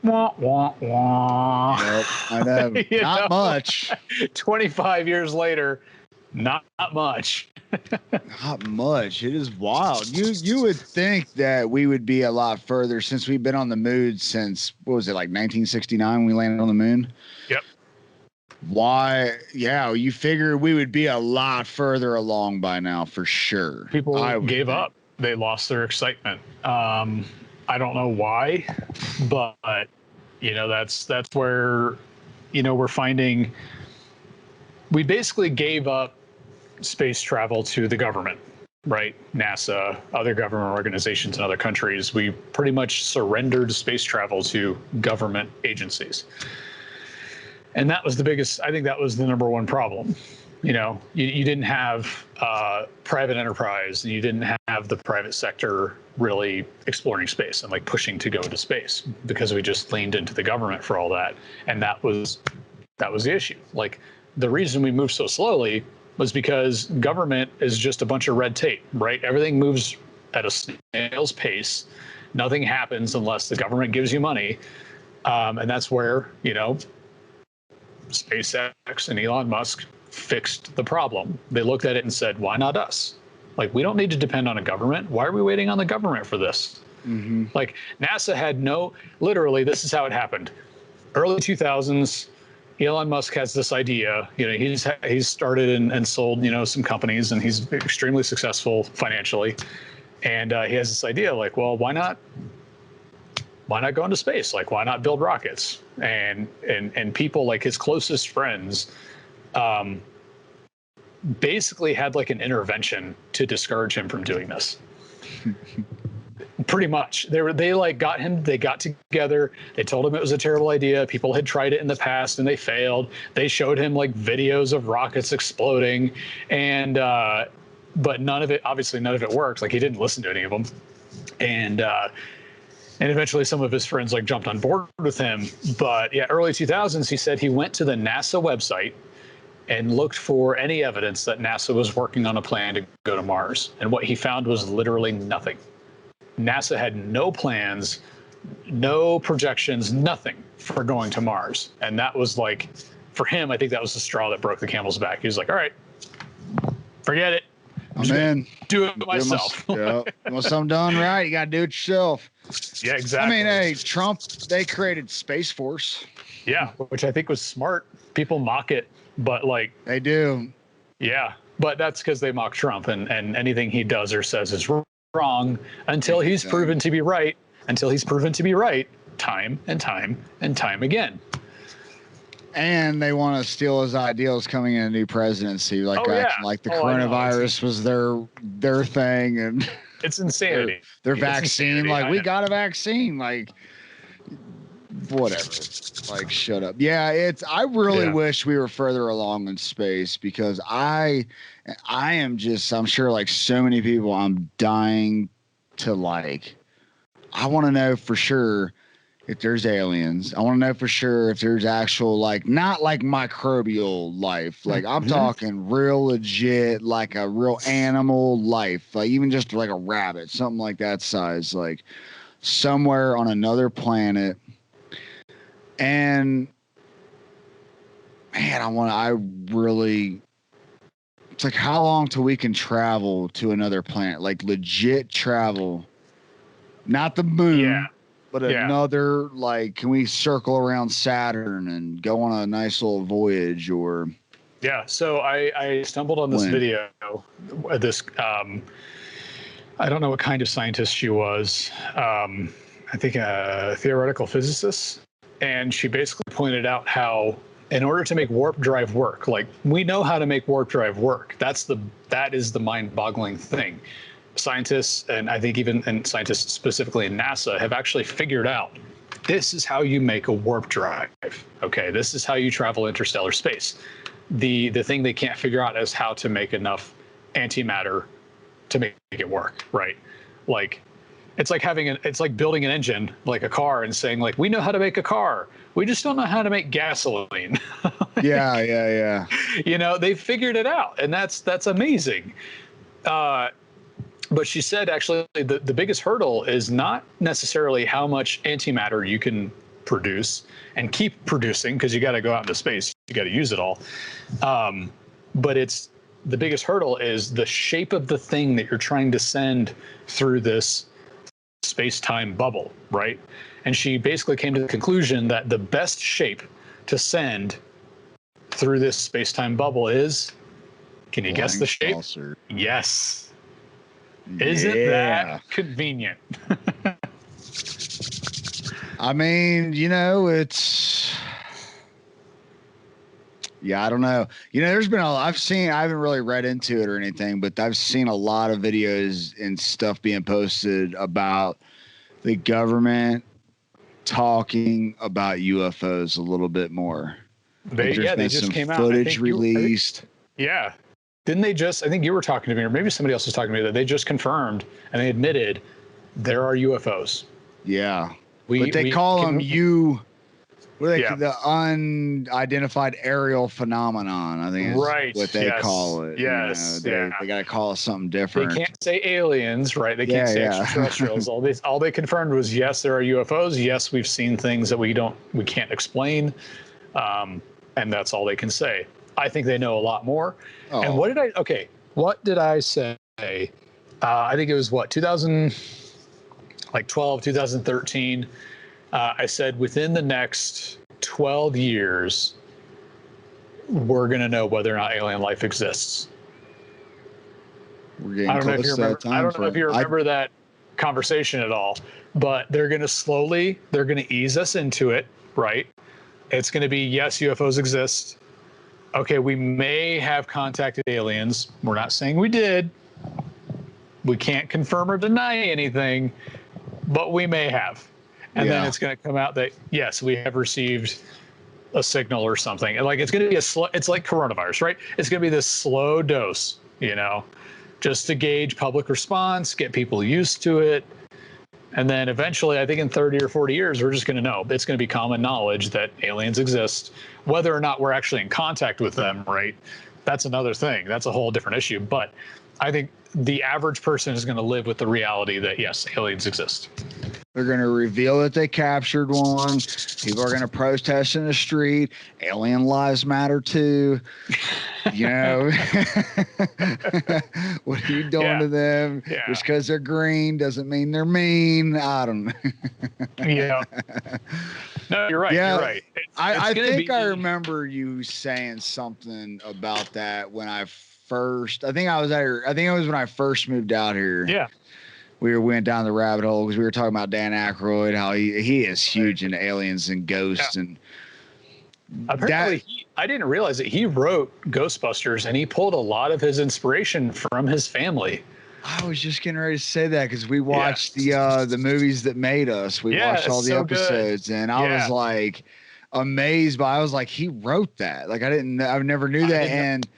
Wah, wah, wah. Yep, I know. Not much. 25 years later, not much. Not much. It is wild. You would think that we would be a lot further since we've been on the moon since, what was it, like 1969 when we landed on the moon? Yep. Why? Yeah, you figure we would be a lot further along by now for sure. People gave up. They lost their excitement. I don't know why, but that's where, we're finding we basically gave up space travel to the government, right? NASA, other government organizations in other countries. We pretty much surrendered space travel to government agencies. And that was I think that was the number one problem. You didn't have private enterprise, and you didn't have the private sector really exploring space and like pushing to go to space, because we just leaned into the government for all that. And that was the issue. Like, the reason we moved so slowly was because government is just a bunch of red tape, right? Everything moves at a snail's pace. Nothing happens unless the government gives you money. And that's where, SpaceX and Elon Musk fixed the problem. They looked at it and said, why not us? Like, we don't need to depend on a government. Why are we waiting on the government for this? Mm-hmm. Like, NASA had literally, this is how it happened. Early 2000s, Elon Musk has this idea. He's started and sold, some companies, and he's extremely successful financially. And he has this idea, like, well, why not go into space? Like, why not build rockets? And people, like his closest friends, basically had like an intervention to discourage him from doing this. Pretty much. They got together, they told him it was a terrible idea. People had tried it in the past and they failed. They showed him like videos of rockets exploding, and but none of it worked. Like, he didn't listen to any of them. And eventually some of his friends like jumped on board with him. But yeah, early 2000s, he said he went to the NASA website and looked for any evidence that NASA was working on a plan to go to Mars. And what he found was literally nothing. NASA had no plans, no projections, nothing for going to Mars. And that was like, for him, I think that was the straw that broke the camel's back. He was like, all right, forget it. I'm in. Do it myself. Yeah. Once I'm done right, you got to do it yourself. Yeah, exactly. I mean, hey, Trump, they created Space Force. Yeah, which I think was smart. People mock it, but like... They do. Yeah, but that's because they mock Trump, and anything he does or says is wrong until he's proven to be right. Time and time and time again. And they want to steal his ideals coming in a new presidency, like the coronavirus was their thing, and it's insanity. Their vaccine, insanity. Like, we got a vaccine, like whatever. Like, shut up. Yeah, I really wish we were further along in space, because I am just, I'm sure like so many people, I'm dying to like, I want to know for sure if there's aliens. I want to know for sure if there's actual, like, not like microbial life. Like, I'm talking real legit, like a real animal life, like even just like a rabbit, something like that size, like somewhere on another planet. And man, it's like, how long till we can travel to another planet? Like legit travel, not the moon, but another, like, can we circle around Saturn and go on a nice little voyage? Or so I stumbled on this video, this I don't know what kind of scientist she was. I think a theoretical physicist. And she basically pointed out how, in order to make warp drive work, like, we know how to make warp drive work. That is the mind-boggling thing. Scientists, and I think even scientists specifically in NASA, have actually figured out this is how you make a warp drive. Okay, this is how you travel interstellar space. The thing they can't figure out is how to make enough antimatter to make it work, right? Like, it's like building an engine, like a car, and saying, like, we know how to make a car, we just don't know how to make gasoline. yeah. You know, they figured it out, and that's amazing. But she said, actually, the biggest hurdle is not necessarily how much antimatter you can produce and keep producing, because you got to go out into space, you got to use it all. But the biggest hurdle is the shape of the thing that you're trying to send through this space-time bubble, right? And she basically came to the conclusion that the best shape to send through this space-time bubble is, can you guess the shape? Saucer. Yes. Isn't that convenient? I mean, you know, it's, I don't know. You know, there's been I haven't really read into it or anything, but I've seen a lot of videos and stuff being posted about the government talking about UFOs a little bit more. They just came out. Footage released. Didn't they just, I think you were talking to me, or maybe somebody else was talking to me, that they just confirmed and they admitted there are UFOs. Yeah. But they call them the unidentified aerial phenomenon, I think is what they call it. Yes. You know, they got to call it something different. They can't say aliens, right? They can't say extraterrestrials. All they confirmed was, yes, there are UFOs. Yes, we've seen things that we can't explain. And that's all they can say. I think they know a lot more. Oh. And what did I say? I think it was 2012, 2013. I said within the next 12 years, we're going to know whether or not alien life exists. We're getting close to that time. I don't know if you remember that conversation at all, but they're going to ease us into it, right? It's going to be, yes, UFOs exist. Okay, we may have contacted aliens. We're not saying we did. We can't confirm or deny anything, but we may have. And then it's going to come out that, yes, we have received a signal or something. And like, it's going to be it's like coronavirus, right? It's going to be this slow dose, you know, just to gauge public response, get people used to it. And then eventually, I think in 30 or 40 years, we're just going to know. It's going to be common knowledge that aliens exist. Whether or not we're actually in contact with them, right? That's another thing. That's a whole different issue. But I think the average person is going to live with the reality that, yes, aliens exist. They're going to reveal that they captured one. People are going to protest in the street. Alien lives matter too. You know, what are you doing to them? Yeah. Just because they're green doesn't mean they're mean. I don't know. Yeah. No, you're right. Yeah, you're right. I think I remember you saying something about that when I first. I think it was when I first moved out here. Yeah. We went down the rabbit hole because we were talking about Dan Aykroyd, how he is huge into aliens and ghosts. And apparently I didn't realize that he wrote Ghostbusters, and he pulled a lot of his inspiration from his family. I was just getting ready to say that because we watched the movies that made us. We watched all the episodes, and I was like amazed by. I was like, he wrote that. Like I never knew that. And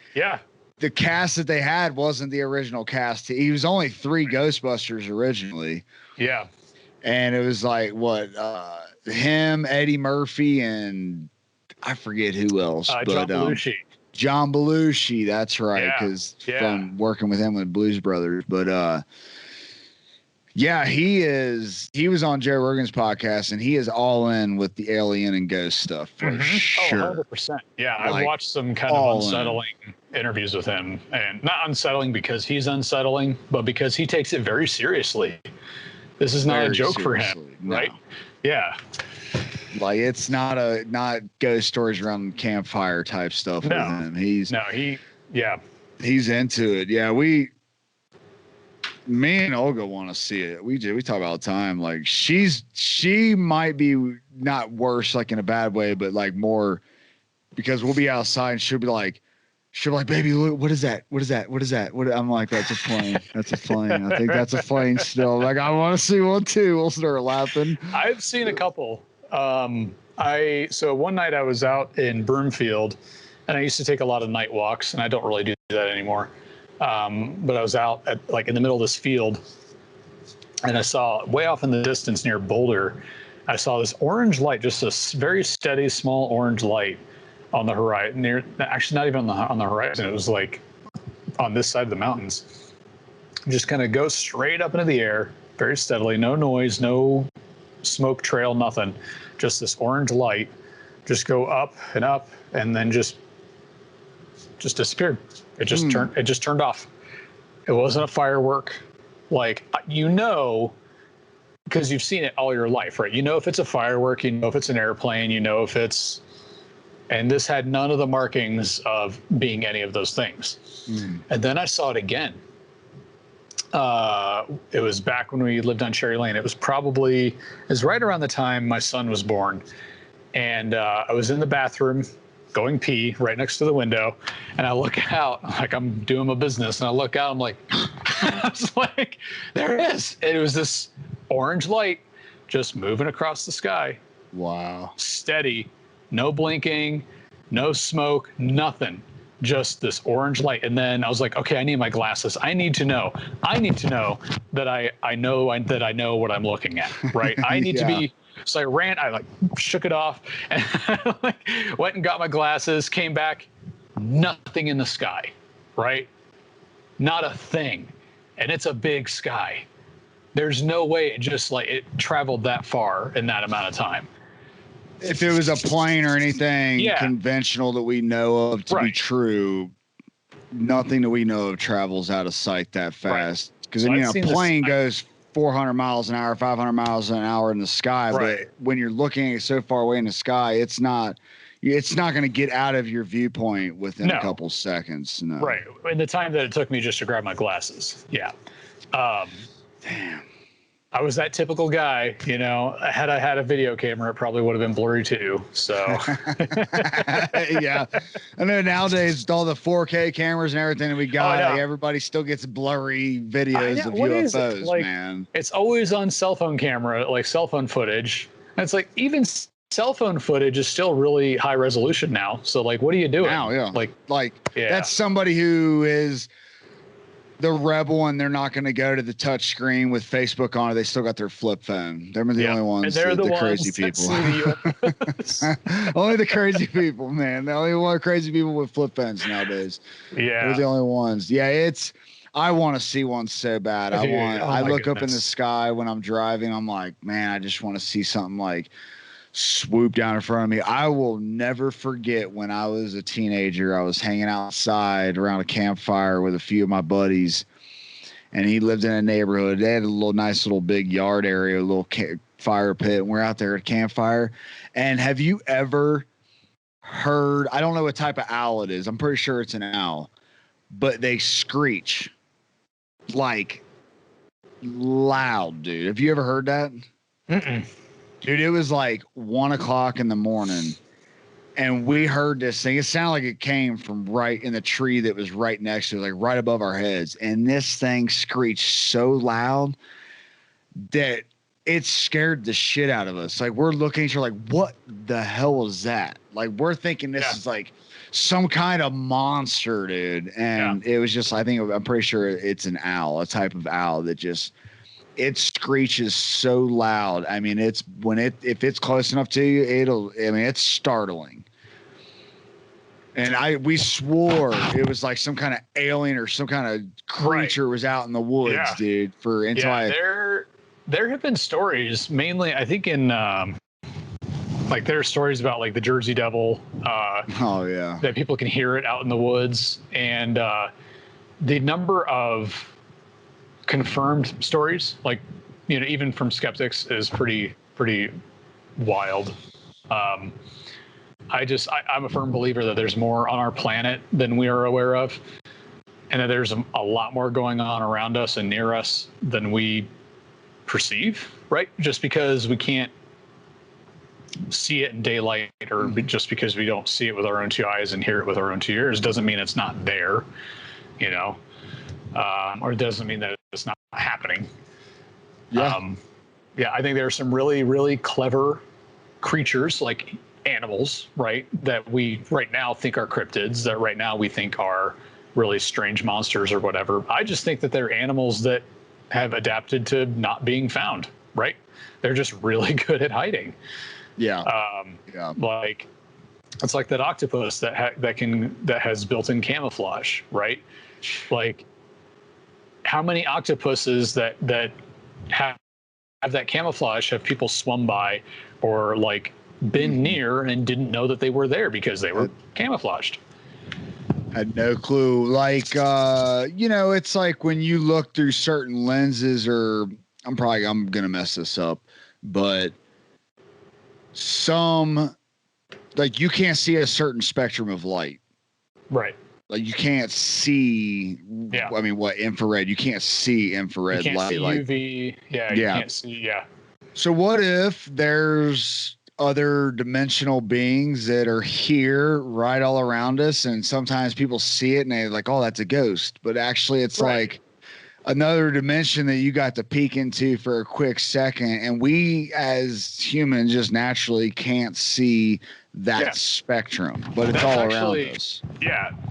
the cast that they had wasn't the original cast. He was only 3 Ghostbusters originally. Yeah, and it was like him, Eddie Murphy, and I forget who else. John Belushi. John Belushi, that's right, because from working with him with Blues Brothers. But he was on Joe Rogan's podcast, and he is all in with the alien and ghost stuff for sure. 100%. Yeah, I've watched some kind of unsettling interviews with him, and not unsettling because he's unsettling, but because he takes it very seriously. This is not a joke for him, right? Yeah. Like it's not ghost stories around the campfire type stuff with him. He's into it. Yeah, me and Olga want to see it. We talk about all the time. Like she might be not worse, like in a bad way, but like more because we'll be outside and she'll be like, baby, look, what is that? What is that? What is that? I'm like, that's a plane. That's a plane. I think that's a plane still. Like, I want to see one too. We'll start laughing. I've seen a couple. So one night I was out in Broomfield, and I used to take a lot of night walks, and I don't really do that anymore. But I was out in the middle of this field, and I saw way off in the distance near Boulder, I saw this orange light, just a very steady, small orange light on the horizon. Actually, not even on the horizon. It was like on this side of the mountains. Just kind of go straight up into the air, very steadily, no noise, no smoke trail, nothing. Just this orange light, just go up, and then just disappeared. It just turned off. It wasn't a firework, because you've seen it all your life, right? You know if it's a firework, you know if it's an airplane, you know if it's. And this had none of the markings of being any of those things. And then I saw it again. It was back when we lived on Cherry Lane. It was right around the time my son was born. And I was in the bathroom going pee right next to the window. And I look out, like I'm doing my business. And I look out, I'm like, I was like, there it is. And it was this orange light just moving across the sky. Wow. Steady. No blinking, no smoke, nothing. Just this orange light. And then I was like, okay, I need my glasses. I need to know that I know what I'm looking at, right? I need to be. So I shook it off and went and got my glasses, came back, nothing in the sky, right? Not a thing. And it's a big sky. There's no way it traveled that far in that amount of time. If it was a plane or anything conventional that we know of to be true, nothing that we know of travels out of sight that fast. Because a plane goes 400 miles an hour, 500 miles an hour in the sky. But when you're looking so far away in the sky, it's not going to get out of your viewpoint within a couple seconds. No. Right. In the time that it took me just to grab my glasses. Yeah. Damn. I was that typical guy, had I had a video camera, it probably would have been blurry too. So yeah, I know nowadays with all the 4K cameras and everything that we got, everybody still gets blurry videos of UFOs, man. It's always on cell phone camera, like cell phone footage. And it's like, even cell phone footage is still really high resolution now. So what are you doing? Now, that's somebody who is the rebel and they're not going to go to the touch screen with Facebook on it. They still got their flip phone. They're the only ones. And they're the crazy people. Only the crazy people, man. The only crazy people with flip phones nowadays. Yeah. They're the only ones. Yeah. I want to see one so bad. I look up in the sky when I'm driving. I'm like, man, I just want to see something swoop down in front of me. I will never forget when I was a teenager. I was hanging outside around a campfire with a few of my buddies, and he lived in a neighborhood. They had a nice little big yard area, a little fire pit, and we're out there at a campfire. And have you ever heard, I don't know what type of owl it is. I'm pretty sure it's an owl, but they screech loud, dude. Have you ever heard that? Mm-mm. Dude, it was 1:00 in the morning, And we heard this thing. It sounded like it came from right in the tree that was right next to us, like right above our heads. And this thing screeched so loud that it scared the shit out of us. Like we're looking at each other like, what the hell was that? Like we're thinking this is like some kind of monster, dude. And it was just, I'm pretty sure it's an owl, a type of owl that just, it screeches so loud. I mean, if it's close enough to you, it's startling. And we swore it was like some kind of alien or some kind of creature was out in the woods, dude. There have been stories, mainly I think in like there are stories about like the Jersey Devil. That people can hear it out in the woods, and the number of confirmed stories, like even from skeptics, is pretty wild. I'm a firm believer that there's more on our planet than we are aware of, and that there's a lot more going on around us and near us than we perceive, right? Just because we can't see it in daylight, or just because we don't see it with our own two eyes and hear it with our own two ears, doesn't mean it's not there, or doesn't mean that it's not happening. I think there are some really, really clever creatures, like animals, right, that we right now think are cryptids, that right now we think are really strange monsters or whatever. I just think that they're animals that have adapted to not being found, right? They're just really good at hiding. Like it's like that octopus that has built-in camouflage, right? Like how many octopuses that have that camouflage have people swum by or like been near and didn't know that they were there because they were camouflaged? Had no clue. Like, it's like when you look through certain lenses, or I'm going to mess this up, but like you can't see a certain spectrum of light. Right. Like you can't see, I mean, what infrared, you can't see infrared light. See UV. You can't see. So what if there's other dimensional beings that are here right all around us, and sometimes people see it and they're like, oh, that's a ghost, but actually it's like another dimension that you got to peek into for a quick second, and we as humans just naturally can't see that spectrum, but it's all around us.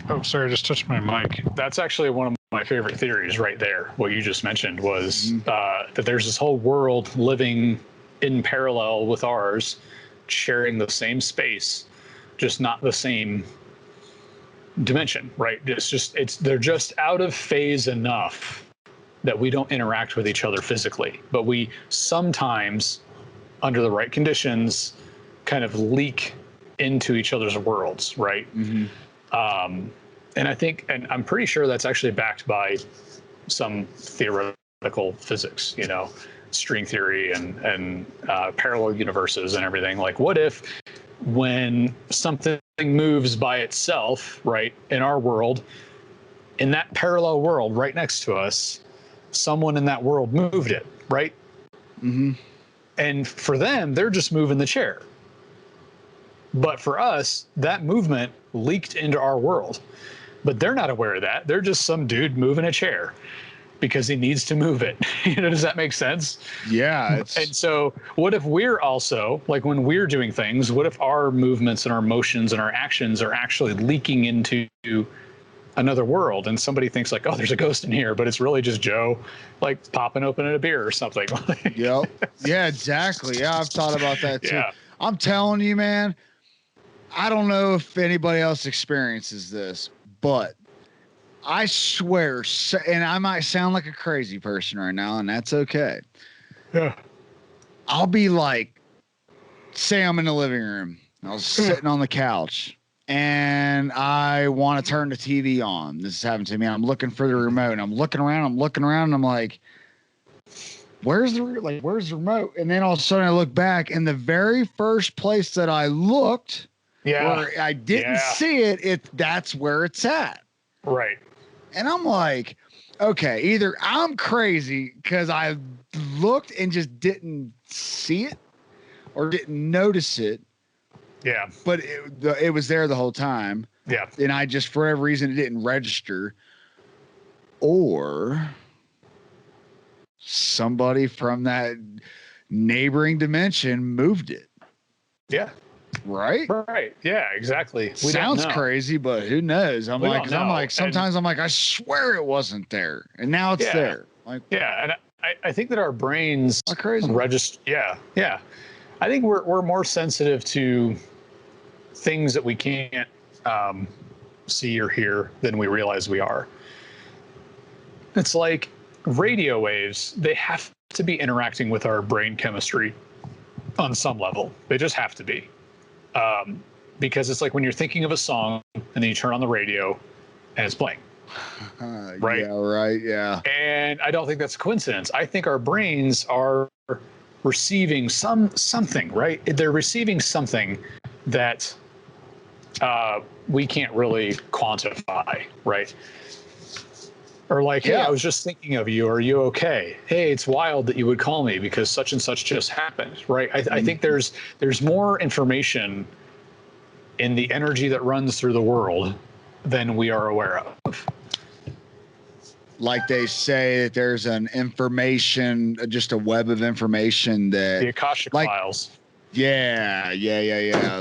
Oh, sorry, I just touched my mic. That's actually one of my favorite theories right there. What you just mentioned was that there's this whole world living in parallel with ours, sharing the same space, just not the same dimension, right? They're just out of phase enough that we don't interact with each other physically, but we sometimes, under the right conditions, kind of leak into each other's worlds, right? And I think, and I'm pretty sure that's actually backed by some theoretical physics, string theory and parallel universes and everything. Like, what if when something moves by itself, right, in our world, in that parallel world right next to us, someone in that world moved it, right? And for them, they're just moving the chair. But for us, that movement leaked into our world. But they're not aware of that. They're just some dude moving a chair because he needs to move it. Does that make sense? Yeah. And so what if we're also, like when we're doing things, what if our movements and our motions and our actions are actually leaking into another world, and somebody thinks like, oh, there's a ghost in here, but it's really just Joe like popping open a beer or something. Yep. Yeah, exactly. Yeah, I've thought about that too. I'm telling you, man, I don't know if anybody else experiences this, but I swear, and I might sound like a crazy person right now, and that's okay. I'll be like, say I'm in the living room, I was sitting on the couch, and I want to turn the TV on. This is happening to me. I'm looking for the remote, and I'm looking around, and I'm like, where's the remote? And then all of a sudden I look back, and the very first place that I looked, where I didn't see it, that's where it's at. Right. And I'm like, okay, either I'm crazy because I looked and just didn't see it or didn't notice it, Yeah. But it was there the whole time. Yeah. And I just, for whatever reason, it didn't register. Or somebody from that neighboring dimension moved it. Yeah. Right? Right. Yeah, exactly. Sounds crazy, but who knows? I'm like, sometimes I'm like, I swear it wasn't there. And now it's there. Like, yeah. And I think that our brains register. Yeah. Yeah. I think we're more sensitive to things that we can't see or hear than we realize we are. It's like radio waves, they have to be interacting with our brain chemistry on some level. They just have to be. Because it's like when you're thinking of a song and then you turn on the radio and it's playing. Right? Yeah, right. Yeah. And I don't think that's a coincidence. I think our brains are receiving something, right? They're receiving something that we can't really quantify, right? Or like, hey, I was just thinking of you. Are you okay? Hey, it's wild that you would call me because such and such just happened, right? I think there's more information in the energy that runs through the world than we are aware of. Like they say that there's an information, just a web of information that the Akashic files. Yeah.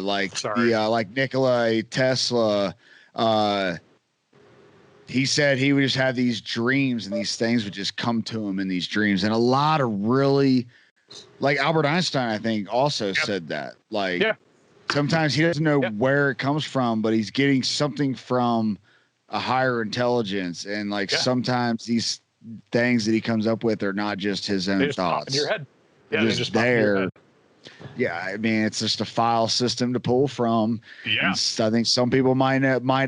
Like like Nikola Tesla, he said he would just have these dreams and these things would just come to him in these dreams. And a lot of really, like Albert Einstein, I think also said that. Like sometimes he doesn't know where it comes from, but he's getting something from a higher intelligence. And like sometimes these things that he comes up with are not just his own thoughts. Pop in your head. Yeah, they're just there. Yeah, I mean, it's just a file system to pull from. Yeah, and I think some people might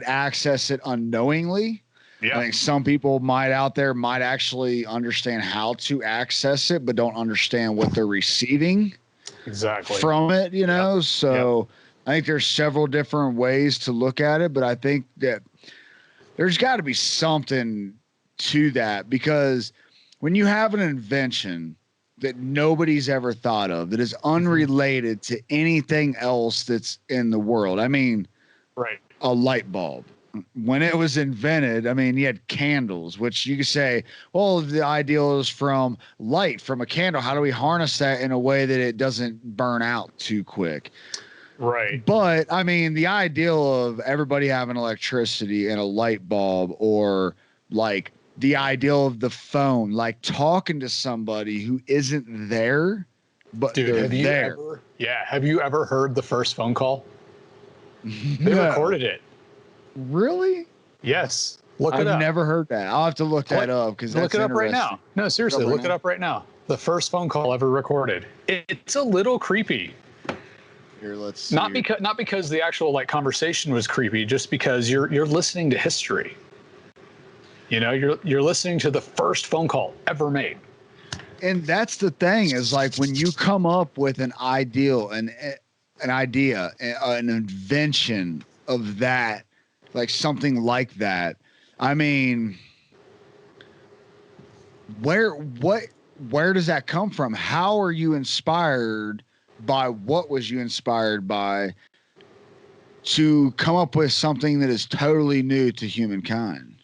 access it unknowingly. Yeah, I think some people might actually understand how to access it, but don't understand what they're receiving from it. You know, so I think there's several different ways to look at it, but I think that there's got to be something to that, because when you have an invention that nobody's ever thought of, that is unrelated to anything else that's in the world. I mean, a light bulb. When it was invented, I mean, you had candles, which you could say, well, the ideal is from light, from a candle. How do we harness that in a way that it doesn't burn out too quick? Right. But I mean, the ideal of everybody having electricity and a light bulb, or like the ideal of the phone, like talking to somebody who isn't there, but they're there. Have you ever heard the first phone call? They recorded it. Really? Yes. Look it up. I've never heard that. I'll have to look that up, because look it up right now. No, seriously, look it up right now. The first phone call ever recorded. It's a little creepy. Here, let's see. Not because the actual like conversation was creepy, just because you're listening to history. You know, you're listening to the first phone call ever made. And that's the thing, is like when you come up with an ideal, an idea, an invention of that, like something like that. I mean, where does that come from? How are you inspired by? What was you inspired by to come up with something that is totally new to humankind?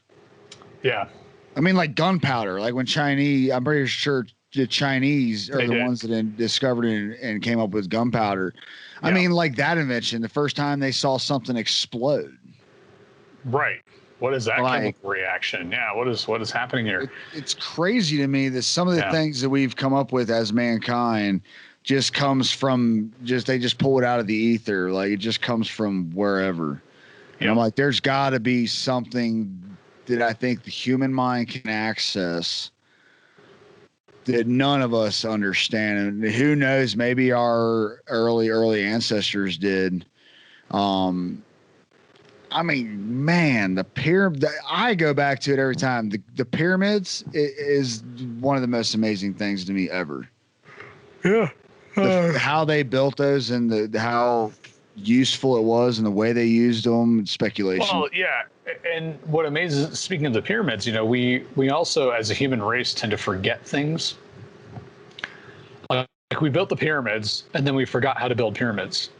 Yeah. I mean, like gunpowder, like when I'm pretty sure the Chinese are the ones that discovered it and came up with gunpowder. Yeah. I mean, like that invention, the first time they saw something explode. Right. What is that chemical reaction? Yeah. What is happening here? It's crazy to me that some of the things that we've come up with as mankind just comes from they just pull it out of the ether. Like it just comes from wherever. And I'm like, there's got to be something that I think the human mind can access that none of us understand. And who knows, maybe our early ancestors did. I mean, man, the pyramid, I go back to it every time. The pyramids is one of the most amazing things to me ever. Yeah. How they built those and how useful it was and the way they used them, speculation. Well, yeah. And what amazes, speaking of the pyramids, you know, we also as a human race tend to forget things. Like we built the pyramids and then we forgot how to build pyramids.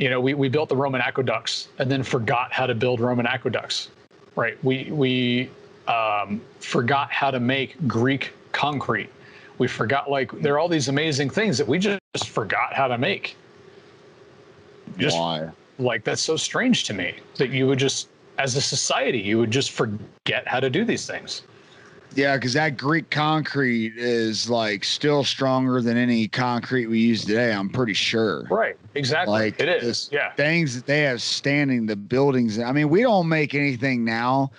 we built the Roman aqueducts and then forgot how to build Roman aqueducts, right? We forgot how to make Greek concrete. We forgot, like, there are all these amazing things that we just forgot how to make. Why? Like, that's so strange to me that you would just, as a society, you would just forget how to do these things. Yeah, because that Greek concrete is like still stronger than any concrete we use today, I'm pretty sure. Right, exactly. Like, it is. Yeah. Things that they have standing, the buildings. I mean, we don't make anything now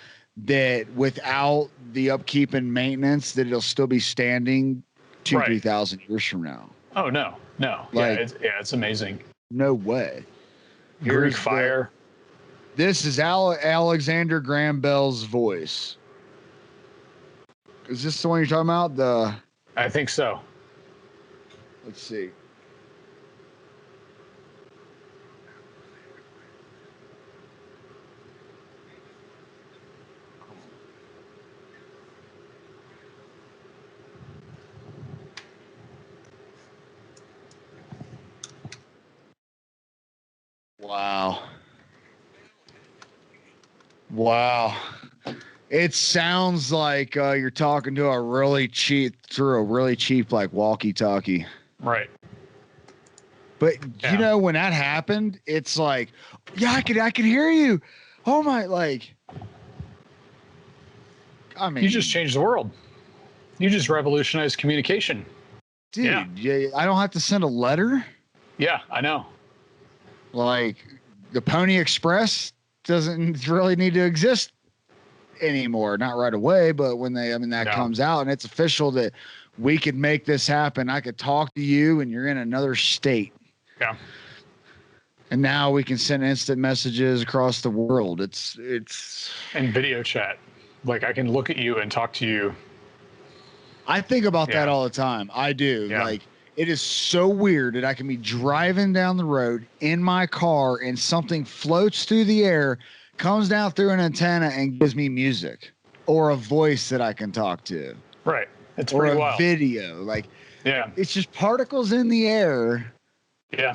that without the upkeep and maintenance that it'll still be standing 3,000 years from now. Oh, no. Like, it's amazing. No way. Greek fire. This is Alexander Graham Bell's voice. Is this the one you're talking about? I think so. Let's see. Wow. It sounds like you're talking to a really cheap like walkie-talkie. Right. But when that happened, it's like, yeah, I could hear you. Oh my, like, I mean, you just changed the world. You just revolutionized communication. Dude, yeah, I don't have to send a letter. Yeah, I know. Like, the Pony Express doesn't really need to exist anymore. Not right away, but when that comes out and it's official that we could make this happen. I could talk to you and you're in another state. Yeah. And now we can send instant messages across the world. It's and video chat. Like, I can look at you and talk to you. I think about that all the time. I do. Yeah. Like, it is so weird that I can be driving down the road in my car and something floats through the air, comes down through an antenna and gives me music or a voice that I can talk to. Right. It's or pretty a wild. video. Like, yeah, it's just particles in the air. Yeah.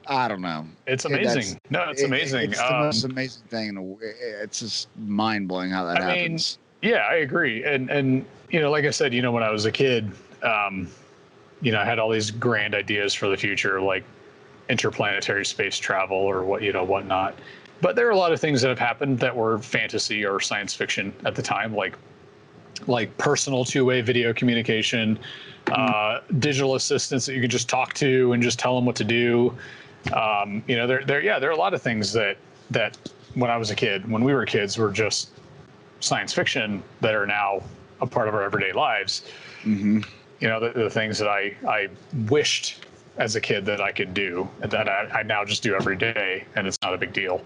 I don't know. It's amazing. It's amazing. It's the most amazing thing. It's just mind blowing how that happens. Yeah, I agree. And like I said, when I was a kid, I had all these grand ideas for the future, like interplanetary space travel or whatnot. But there are a lot of things that have happened that were fantasy or science fiction at the time, like personal two-way video communication, digital assistants that you can just talk to and just tell them what to do. There are a lot of things that when we were kids, were just science fiction that are now a part of our everyday lives. Mm-hmm. The things that I wished as a kid that I could do and that I now just do every day, and it's not a big deal.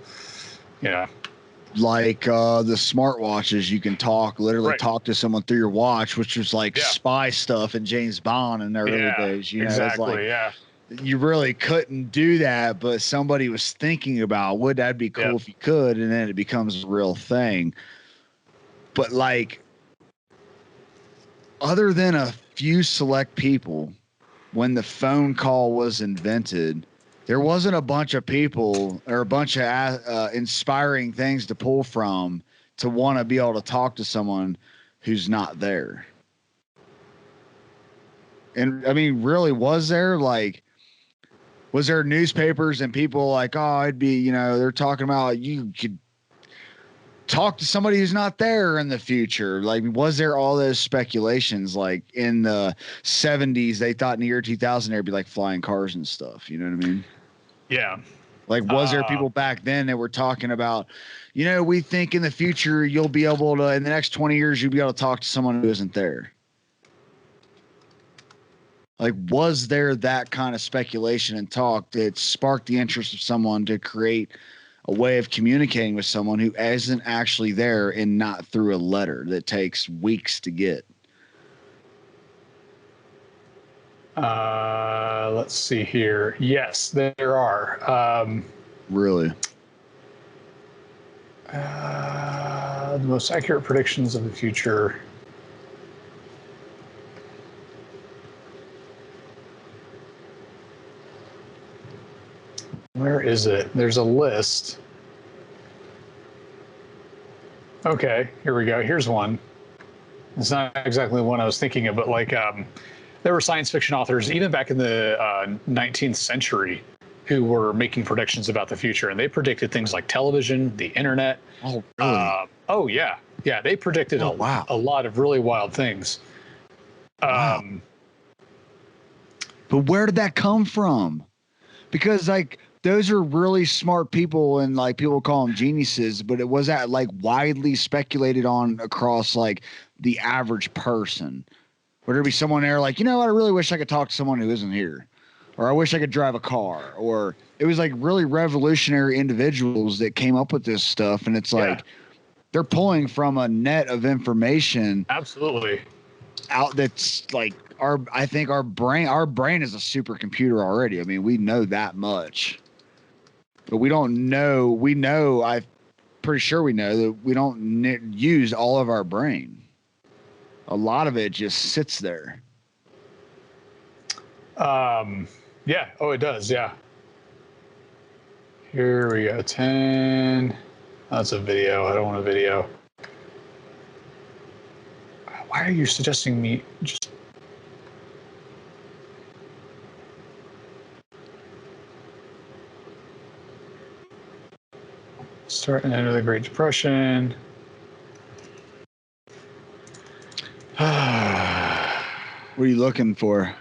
Like the smartwatches, you can literally talk to someone through your watch, which was like spy stuff in James Bond in their early days. Exactly. You really couldn't do that, but somebody was thinking about, would that be cool if you could? And then it becomes a real thing. But like, other than a few select people, when the phone call was invented, there wasn't a bunch of people or a bunch of inspiring things to pull from to want to be able to talk to someone who's not there. And I mean, really, was there newspapers and people like, oh, it'd be, they're talking about you could talk to somebody who's not there in the future. Like, was there all those speculations? Like in the 70s, they thought in the year 2000 there'd be like flying cars and stuff. You know what I mean? Yeah. Like, was there people back then that were talking about, we think in the future you'll be able to, in the next 20 years, you'll be able to talk to someone who isn't there? Like, was there that kind of speculation and talk that sparked the interest of someone to create a way of communicating with someone who isn't actually there and not through a letter that takes weeks to get? Let's see here. Yes, there are. Really? The most accurate predictions of the future. Where is it? There's a list. Okay, here we go. Here's one. It's not exactly the one I was thinking of, but like there were science fiction authors even back in the 19th century who were making predictions about the future, and they predicted things like television, the internet. Oh, really? Oh yeah, yeah. They predicted a lot of really wild things. Wow. But where did that come from? Because like those are really smart people, and like people call them geniuses, but it was that like widely speculated on across like the average person. Would there be someone there like, you know what, I really wish I could talk to someone who isn't here, or I wish I could drive a car, or it was like really revolutionary individuals that came up with this stuff, and it's like they're pulling from a net of information. Absolutely. Out that's like I think our brain is a supercomputer already. I mean, we know that much, but we don't know. We know, I'm pretty sure we know that we don't use all of our brain. A lot of it just sits there. Yeah. Oh, it does. Yeah. Here we go. 10. That's a video. I don't want a video. Why are you suggesting me just... Start and end of the Great Depression. What are you looking for?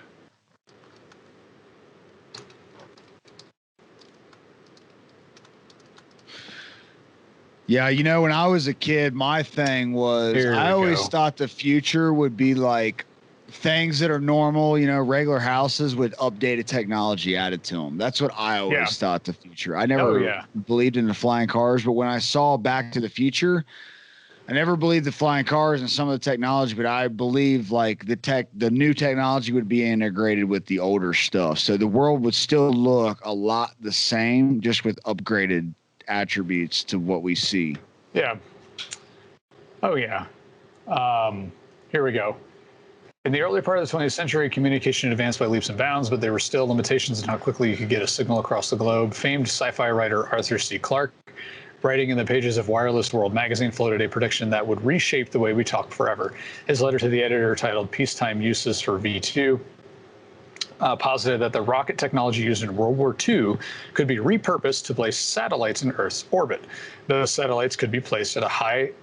Yeah, you know, when I was a kid, my thing was I always thought the future would be like things that are normal, you know, regular houses with updated technology added to them. That's what I always thought the future. I never believed in the flying cars, but when I saw Back to the Future, I never believed the flying cars and some of the technology, but I believe like the new technology would be integrated with the older stuff. So the world would still look a lot the same, just with upgraded attributes to what we see. Yeah. Oh, yeah. Here we go. In the early part of the 20th century, communication advanced by leaps and bounds, but there were still limitations in how quickly you could get a signal across the globe. Famed sci-fi writer Arthur C. Clarke, writing in the pages of Wireless World magazine, floated a prediction that would reshape the way we talk forever. His letter to the editor, titled Peacetime Uses for V2, posited that the rocket technology used in World War II could be repurposed to place satellites in Earth's orbit. Those satellites could be placed at a height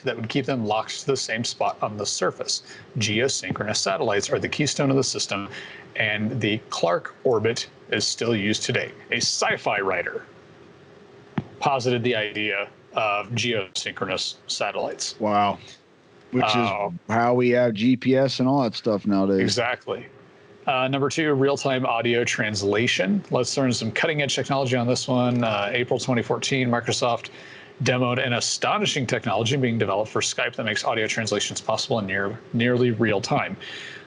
that would keep them locked to the same spot on the surface. Geosynchronous satellites are the keystone of the system, and the Clarke orbit is still used today. A sci-fi writer posited the idea of geosynchronous satellites. Wow. Which is how we have GPS and all that stuff nowadays. Exactly. Number 2, real-time audio translation. Let's learn some cutting-edge technology on this one. April 2014, Microsoft demoed an astonishing technology being developed for Skype that makes audio translations possible in nearly real time.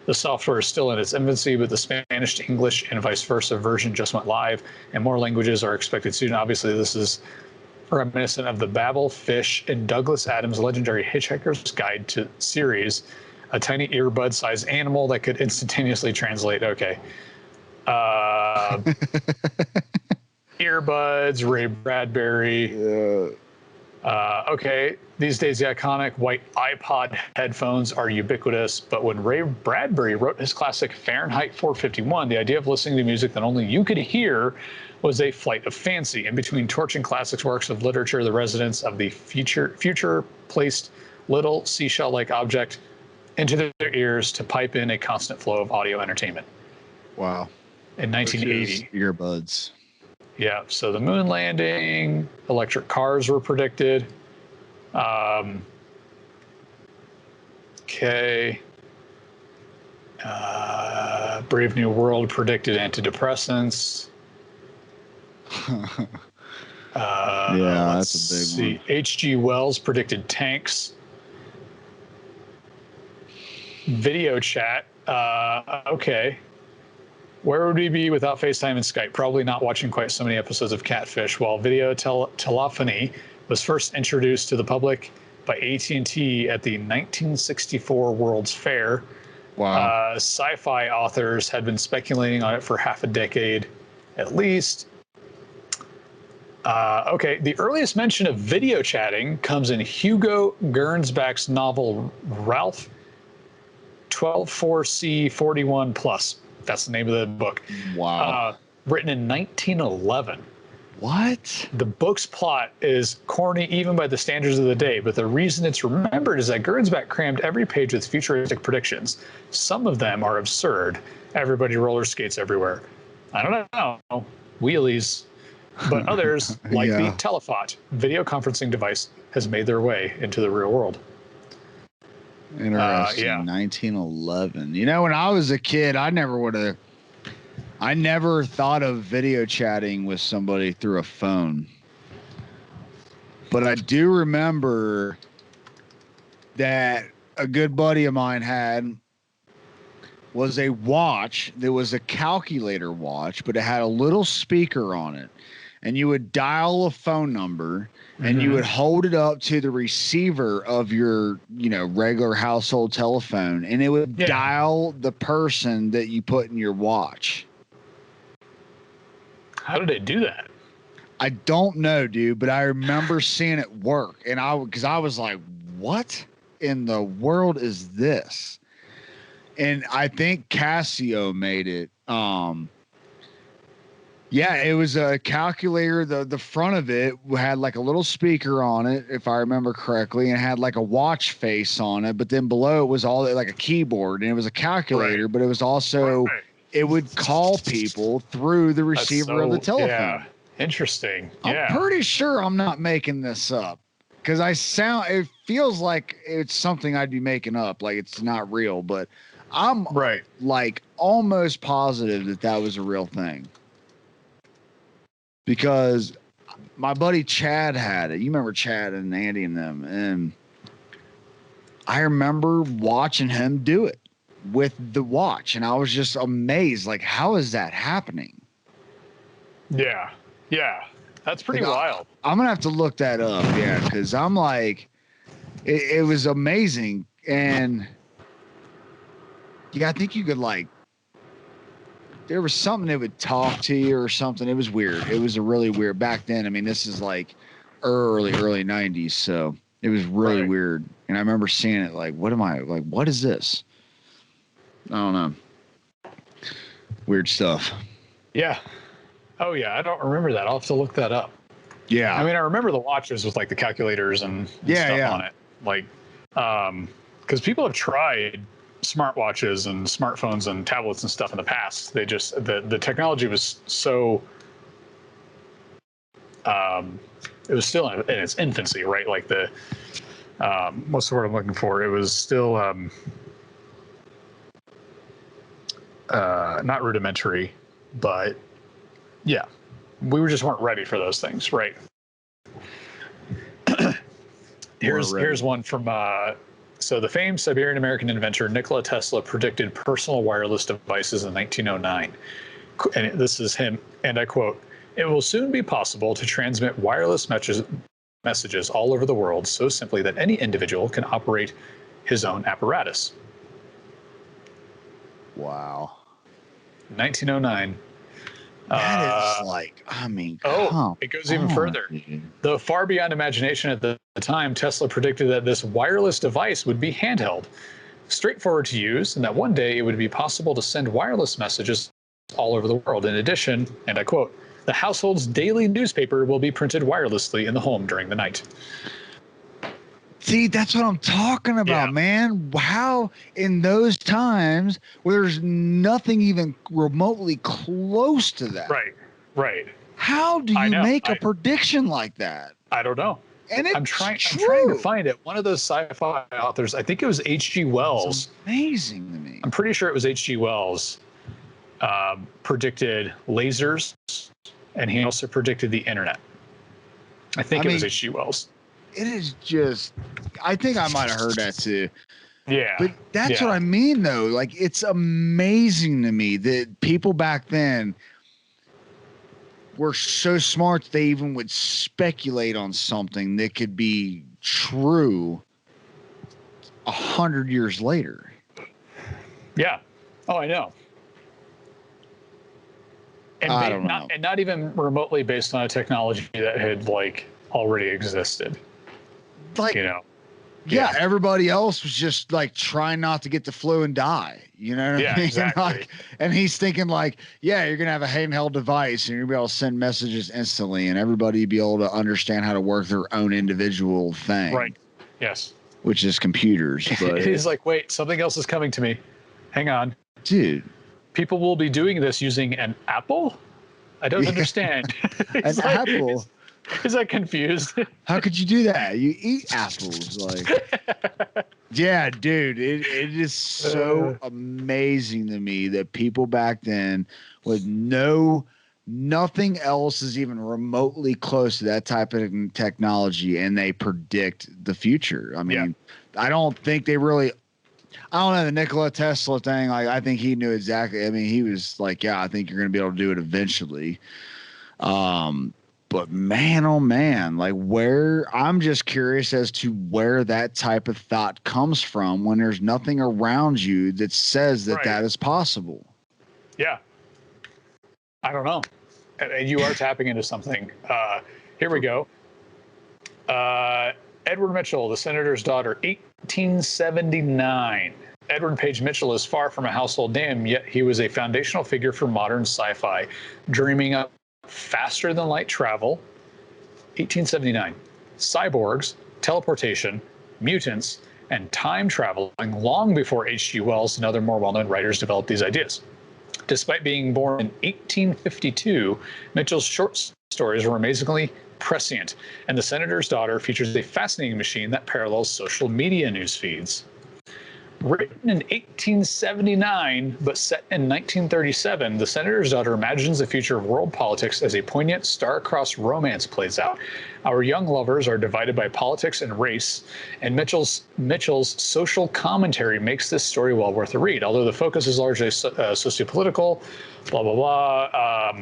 The software is still in its infancy, but the Spanish to English and vice versa version just went live, and more languages are expected soon. Obviously, this is reminiscent of the Babel, Fish, and Douglas Adams' legendary Hitchhiker's Guide to series, a tiny earbud-sized animal that could instantaneously translate. Okay. Earbuds, Ray Bradbury. Okay, these days the iconic white iPod headphones are ubiquitous, but when Ray Bradbury wrote his classic Fahrenheit 451, the idea of listening to music that only you could hear was a flight of fancy. In between torching classics works of literature, the residents of the future placed little seashell-like object into their ears to pipe in a constant flow of audio entertainment. Wow. In 1980. Earbuds. Yeah, so the moon landing, electric cars were predicted. Okay. Brave New World predicted antidepressants. Yeah, that's a big one. H.G. Wells predicted tanks. Video chat. Okay. Where would we be without FaceTime and Skype? Probably not watching quite so many episodes of Catfish. While video telephony was first introduced to the public by AT&T at the 1964 World's Fair. Wow. Sci-fi authors had been speculating on it for half a decade, at least. Okay, the earliest mention of video chatting comes in Hugo Gernsback's novel Ralph 124C41 Plus. That's the name of the book. Wow. Written in 1911. What? The book's plot is corny even by the standards of the day, but the reason it's remembered is that Gernsback crammed every page with futuristic predictions. Some of them are absurd. Everybody roller skates everywhere. I don't know. Wheelies. But others, like the Telefot video conferencing device, has made their way into the real world. Interesting. 1911. You know, when I was a kid, I never thought of video chatting with somebody through a phone. But I do remember that a good buddy of mine had was a watch that was a calculator watch, but it had a little speaker on it. And you would dial a phone number and you would hold it up to the receiver of your, regular household telephone, and it would dial the person that you put in your watch. How did it do that? I don't know, dude, but I remember seeing it work, and because I was like, what in the world is this? And I think Casio made it. Yeah, it was a calculator. The front of it had like a little speaker on it, if I remember correctly, and it had like a watch face on it. But then below it was all like a keyboard, and it was a calculator, but it was also, it would call people through the receiver of the telephone. Yeah, interesting. I'm pretty sure I'm not making this up, because it feels like it's something I'd be making up, like it's not real, but I'm like almost positive that was a real thing. Because my buddy Chad had it. You remember Chad and Andy and them. And I remember watching him do it with the watch. And I was just amazed. Like, how is that happening? Yeah. Yeah. That's pretty wild. I'm going to have to look that up. Yeah. Because I'm like, it was amazing. And I think you could there was something that would talk to you or something. It was weird. It was a really weird back then. I mean, this is like early 90s. So it was really weird. And I remember seeing it like, what is this? I don't know. Weird stuff. Yeah. Oh yeah. I don't remember that. I'll have to look that up. Yeah. I mean, I remember the watches with like the calculators and stuff on it. Like, because people have tried smartwatches and smartphones and tablets and stuff in the past. They just the technology was so it was still in its infancy, right? Like the what's the word I'm looking for? It was still not rudimentary, but yeah, we just weren't ready for those things, right? Here's one from so the famed Siberian American inventor Nikola Tesla predicted personal wireless devices in 1909. And this is him, and I quote, "It will soon be possible to transmit wireless messages all over the world so simply that any individual can operate his own apparatus." Wow. 1909. That is like, I mean, it goes even further. Though far beyond imagination at the time, Tesla predicted that this wireless device would be handheld, straightforward to use, and that one day it would be possible to send wireless messages all over the world. In addition, and I quote, "The household's daily newspaper will be printed wirelessly in the home during the night." See, that's what I'm talking about, man. How in those times where there's nothing even remotely close to that. Right. How do you make a prediction like that? I don't know. And it's I'm trying to find it. One of those sci-fi authors, I think it was H.G. Wells. It's amazing to me. I'm pretty sure it was H.G. Wells, predicted lasers, and he also predicted the internet. I think it was H.G. Wells. It is just, I think I might have heard that too. Yeah. But that's what I mean, though. Like, it's amazing to me that people back then were so smart that they even would speculate on something that could be true 100 years later. Yeah. Oh, I know. I don't know. And not even remotely based on a technology that had like already existed. Like, You know. yeah, everybody else was just like trying not to get the flu and die. You know what I mean? Exactly. Like, and he's thinking like, yeah, you're gonna have a handheld device and you're gonna be able to send messages instantly, and everybody be able to understand how to work their own individual thing. Right. Yes. Which is computers. But he's like, wait, something else is coming to me. Hang on, dude. People will be doing this using an Apple. I don't understand. An apple. Is that confused? How could you do that? You eat apples, like. Yeah, dude, it is so amazing to me that people back then with nothing else is even remotely close to that type of technology, and they predict the future. I mean, I don't think they really. I don't know, the Nikola Tesla thing. Like, I think he knew exactly. I mean, he was like, yeah, I think you're going to be able to do it eventually. But man, oh man, like I'm just curious as to where that type of thought comes from when there's nothing around you that says that that is possible. Yeah. I don't know. And you are tapping into something. Here we go. Edward Mitchell, the senator's daughter, 1879. Edward Page Mitchell is far from a household name, yet he was a foundational figure for modern sci-fi, dreaming up faster than light travel. 1879. Cyborgs, teleportation, mutants, and time traveling long before H.G. Wells and other more well-known writers developed these ideas. Despite being born in 1852, Mitchell's short stories were amazingly prescient, and The Senator's Daughter features a fascinating machine that parallels social media news feeds. Written in 1879, but set in 1937, The Senator's Daughter imagines the future of world politics as a poignant, star-crossed romance plays out. Our young lovers are divided by politics and race, and Mitchell's social commentary makes this story well worth a read, although the focus is largely sociopolitical, blah, blah, blah.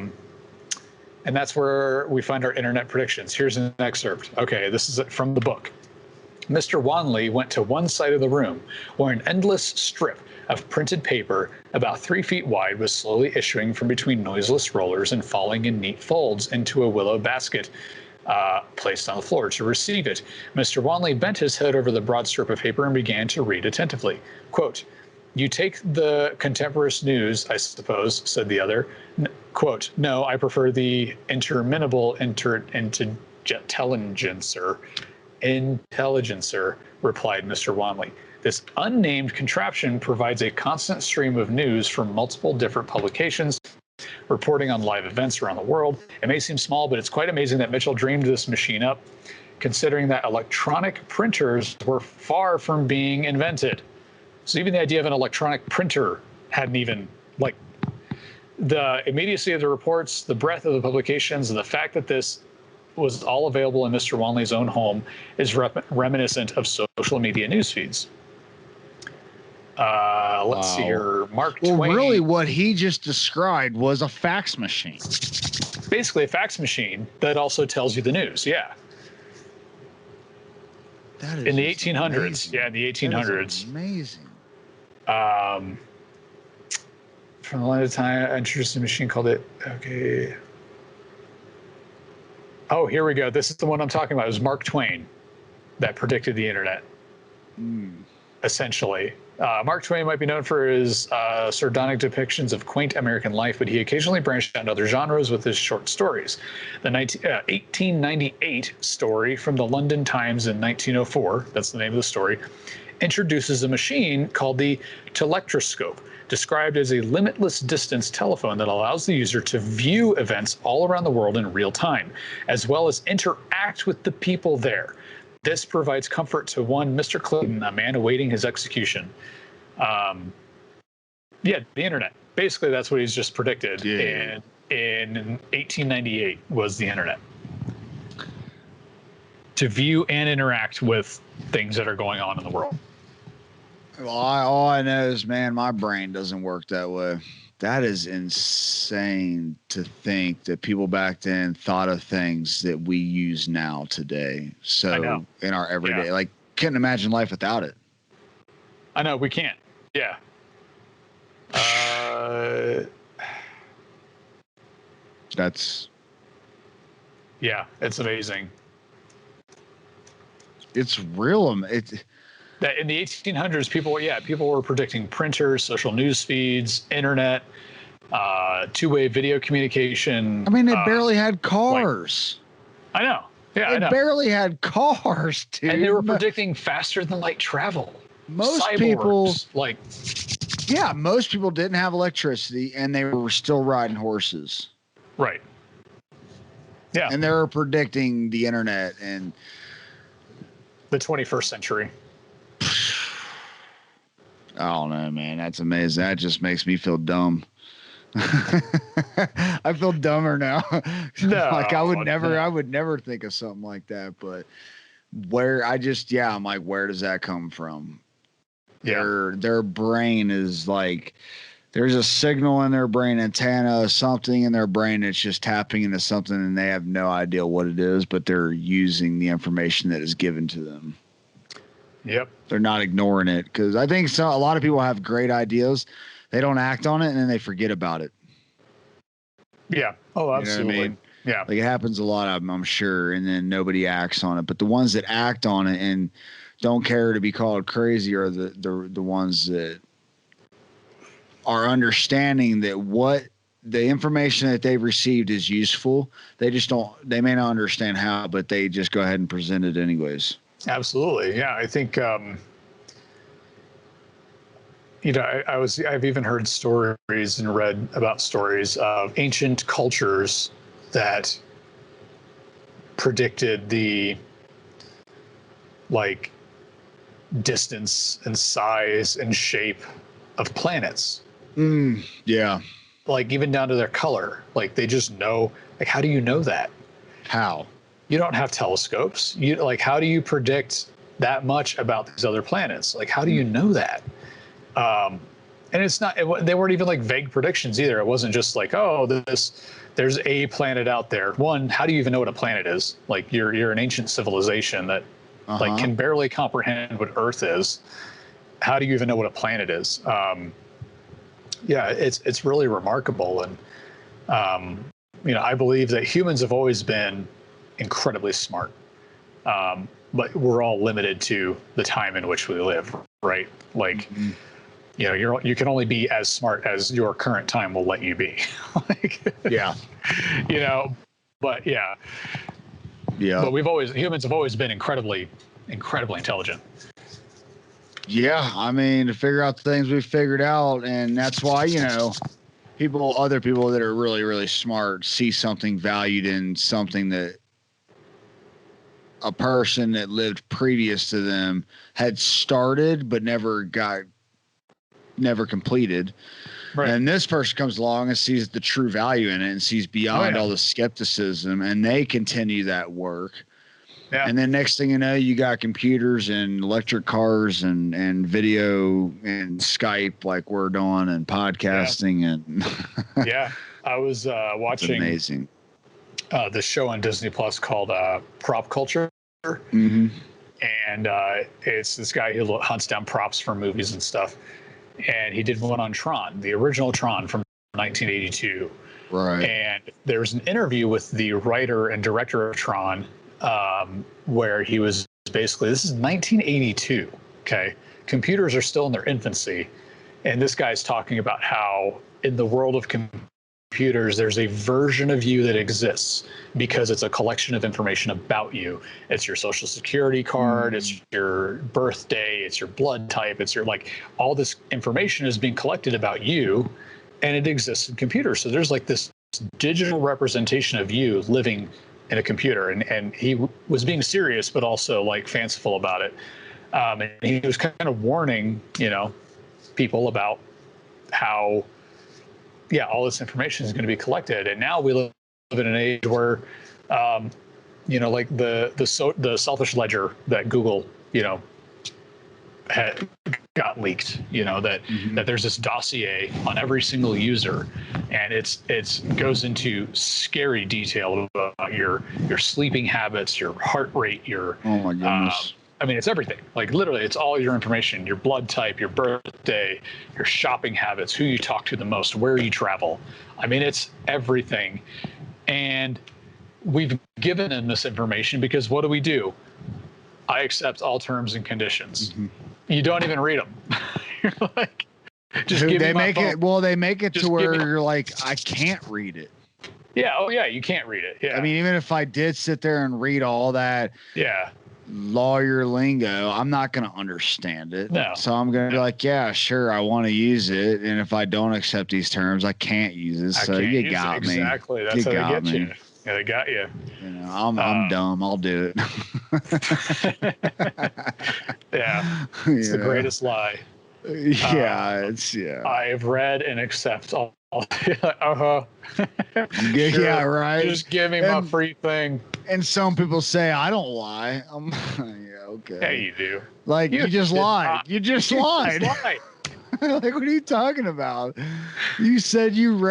And that's where we find our internet predictions. Here's an excerpt. Okay, this is from the book. Mr. Wanley went to one side of the room, where an endless strip of printed paper about 3 feet wide was slowly issuing from between noiseless rollers and falling in neat folds into a willow basket placed on the floor to receive it. Mr. Wanley bent his head over the broad strip of paper and began to read attentively. Quote, "You take the contemporaneous news, I suppose," said the other. Quote, "No, I prefer the interminable Intelligencer, replied Mr. Wanley. This unnamed contraption provides a constant stream of news from multiple different publications, reporting on live events around the world. It may seem small, but it's quite amazing that Mitchell dreamed this machine up, considering that electronic printers were far from being invented." So even the idea of an electronic printer hadn't even, like, the immediacy of the reports, the breadth of the publications, and the fact that this was all available in Mr. Wanley's own home is reminiscent of social media news feeds. Let's see here. Mark Twain. Well, really what he just described was a fax machine. Basically a fax machine that also tells you the news, yeah. That is in the 1800s. Amazing. Yeah, in the 1800s. Amazing. From the line of time, I introduced a machine called it. Okay. Oh, here we go. This is the one I'm talking about. It was Mark Twain that predicted the internet, essentially. Mark Twain might be known for his sardonic depictions of quaint American life, but he occasionally branched out into other genres with his short stories. The 1898 story from the London Times in 1904, that's the name of the story, introduces a machine called the telectroscope, described as a limitless distance telephone that allows the user to view events all around the world in real time, as well as interact with the people there. This provides comfort to one Mr. Clayton, a man awaiting his execution. Yeah, the internet. Basically, that's what he's just predicted. Yeah. In 1898 was the internet. To view and interact with things that are going on in the world. Well, all I know is, man, my brain doesn't work that way. That is insane to think that people back then thought of things that we use now today. So in our everyday, like, couldn't imagine life without it. I know, we can't. Yeah. That's Yeah, it's amazing. It's real. That in the 1800s, people were predicting printers, social news feeds, internet, two-way video communication. I mean, they barely had cars. I know. Yeah, I know. They barely had cars, dude. And they were predicting faster than light travel. Most Cyborgs, people, most people didn't have electricity, and they were still riding horses. Right. Yeah. And they were predicting the internet and the 21st century. I don't know, man. That's amazing. That just makes me feel dumb. I feel dumber now. No, like I would never think of something like that. But I'm like, where does that come from? Yeah. Their brain is like, there's a signal in their brain, antenna, something in their brain that's just tapping into something, and they have no idea what it is, but they're using the information that is given to them. Yep. They're not ignoring it, because I think a lot of people have great ideas. They don't act on it, and then they forget about it. Yeah. Oh, absolutely. You know what I mean? Yeah. Like it happens a lot, I'm sure, and then nobody acts on it. But the ones that act on it and don't care to be called crazy are the ones that are understanding that what the information that they've received is useful. They may not understand how, but they just go ahead and present it anyways. Absolutely. Yeah. I think, I've even heard stories and read about stories of ancient cultures that predicted the distance and size and shape of planets. Yeah. Like even down to their color. Like they just know, how do you know that? How? You don't have telescopes. How do you predict that much about these other planets? Like, how do you know that? And it's not, they weren't even vague predictions either. It wasn't just there's a planet out there. One, how do you even know what a planet is? Like you're an ancient civilization that can barely comprehend what Earth is. How do you even know what a planet is? It's really remarkable. And, I believe that humans have always been incredibly smart. But we're all limited to the time in which we live, right? You can only be as smart as your current time will let you be. Yeah. But yeah. Yeah. But humans have always been incredibly intelligent. Yeah. I mean, to figure out the things we've figured out. And that's why, other people that are really, really smart see something valued in something that a person that lived previous to them had started, but never completed. Right. And this person comes along and sees the true value in it and sees beyond all the skepticism, and they continue that work. Yeah. And then next thing you know, you got computers and electric cars and video and Skype like we're doing and podcasting and yeah. I was watching amazing. This show on Disney Plus called Prop Culture. Mm-hmm. And it's this guy who hunts down props for movies and stuff. And he did one on Tron, the original Tron from 1982. Right. And there's an interview with the writer and director of Tron where he was basically, this is 1982, okay? Computers are still in their infancy. And this guy's talking about how in the world of computers, there's a version of you that exists because it's a collection of information about you. It's your social security card, it's your birthday, it's your blood type, it's your all this information is being collected about you, and it exists in computers. So there's this digital representation of you living in a computer, and he was being serious but also fanciful about it. And he was kind of warning, people about how all this information is going to be collected. And now we live in an age where, the selfish ledger that Google, had got leaked, that there's this dossier on every single user, and it's goes into scary detail about your sleeping habits, your heart rate, your oh my goodness. It's everything. Literally, it's all your information, your blood type, your birthday, your shopping habits, who you talk to the most, where you travel. It's everything. And we've given them this information because what do? I accept all terms and conditions. Mm-hmm. You don't even read them. You're like, just Dude, give they me my make phone. it. Well, they make it Just to give where me- you're like, I can't read it. Yeah. Oh, yeah. You can't read it. Yeah. I mean, even if I did sit there and read all that yeah. lawyer lingo, I'm not going to understand it. No. So I'm going to be like, yeah, sure, I want to use it. And if I don't accept these terms, I can't use it. So you got me. Exactly. That's how they get you. Yeah, they got you. You know, I'm dumb. I'll do it. Yeah. It's the greatest lie. Yeah, I've read and accept all. Uh-huh. Yeah, Sure, right. Just give me my free thing. And some people say I don't lie. I'm yeah, okay. Yeah, you do. Like you just lied. You just lied. Like, what are you talking about? You said you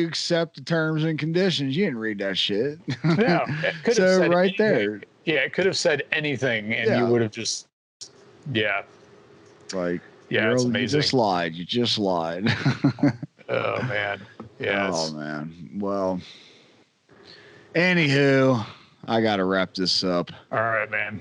accept the terms and conditions. You didn't read that shit. No, it could have said right anything. there. Yeah, it could have said anything, and you would have just. Yeah. Like. Yeah, it's amazing. You just lied. Oh man. Yeah. Oh man. Well. Anywho, I gotta wrap this up. All right, man.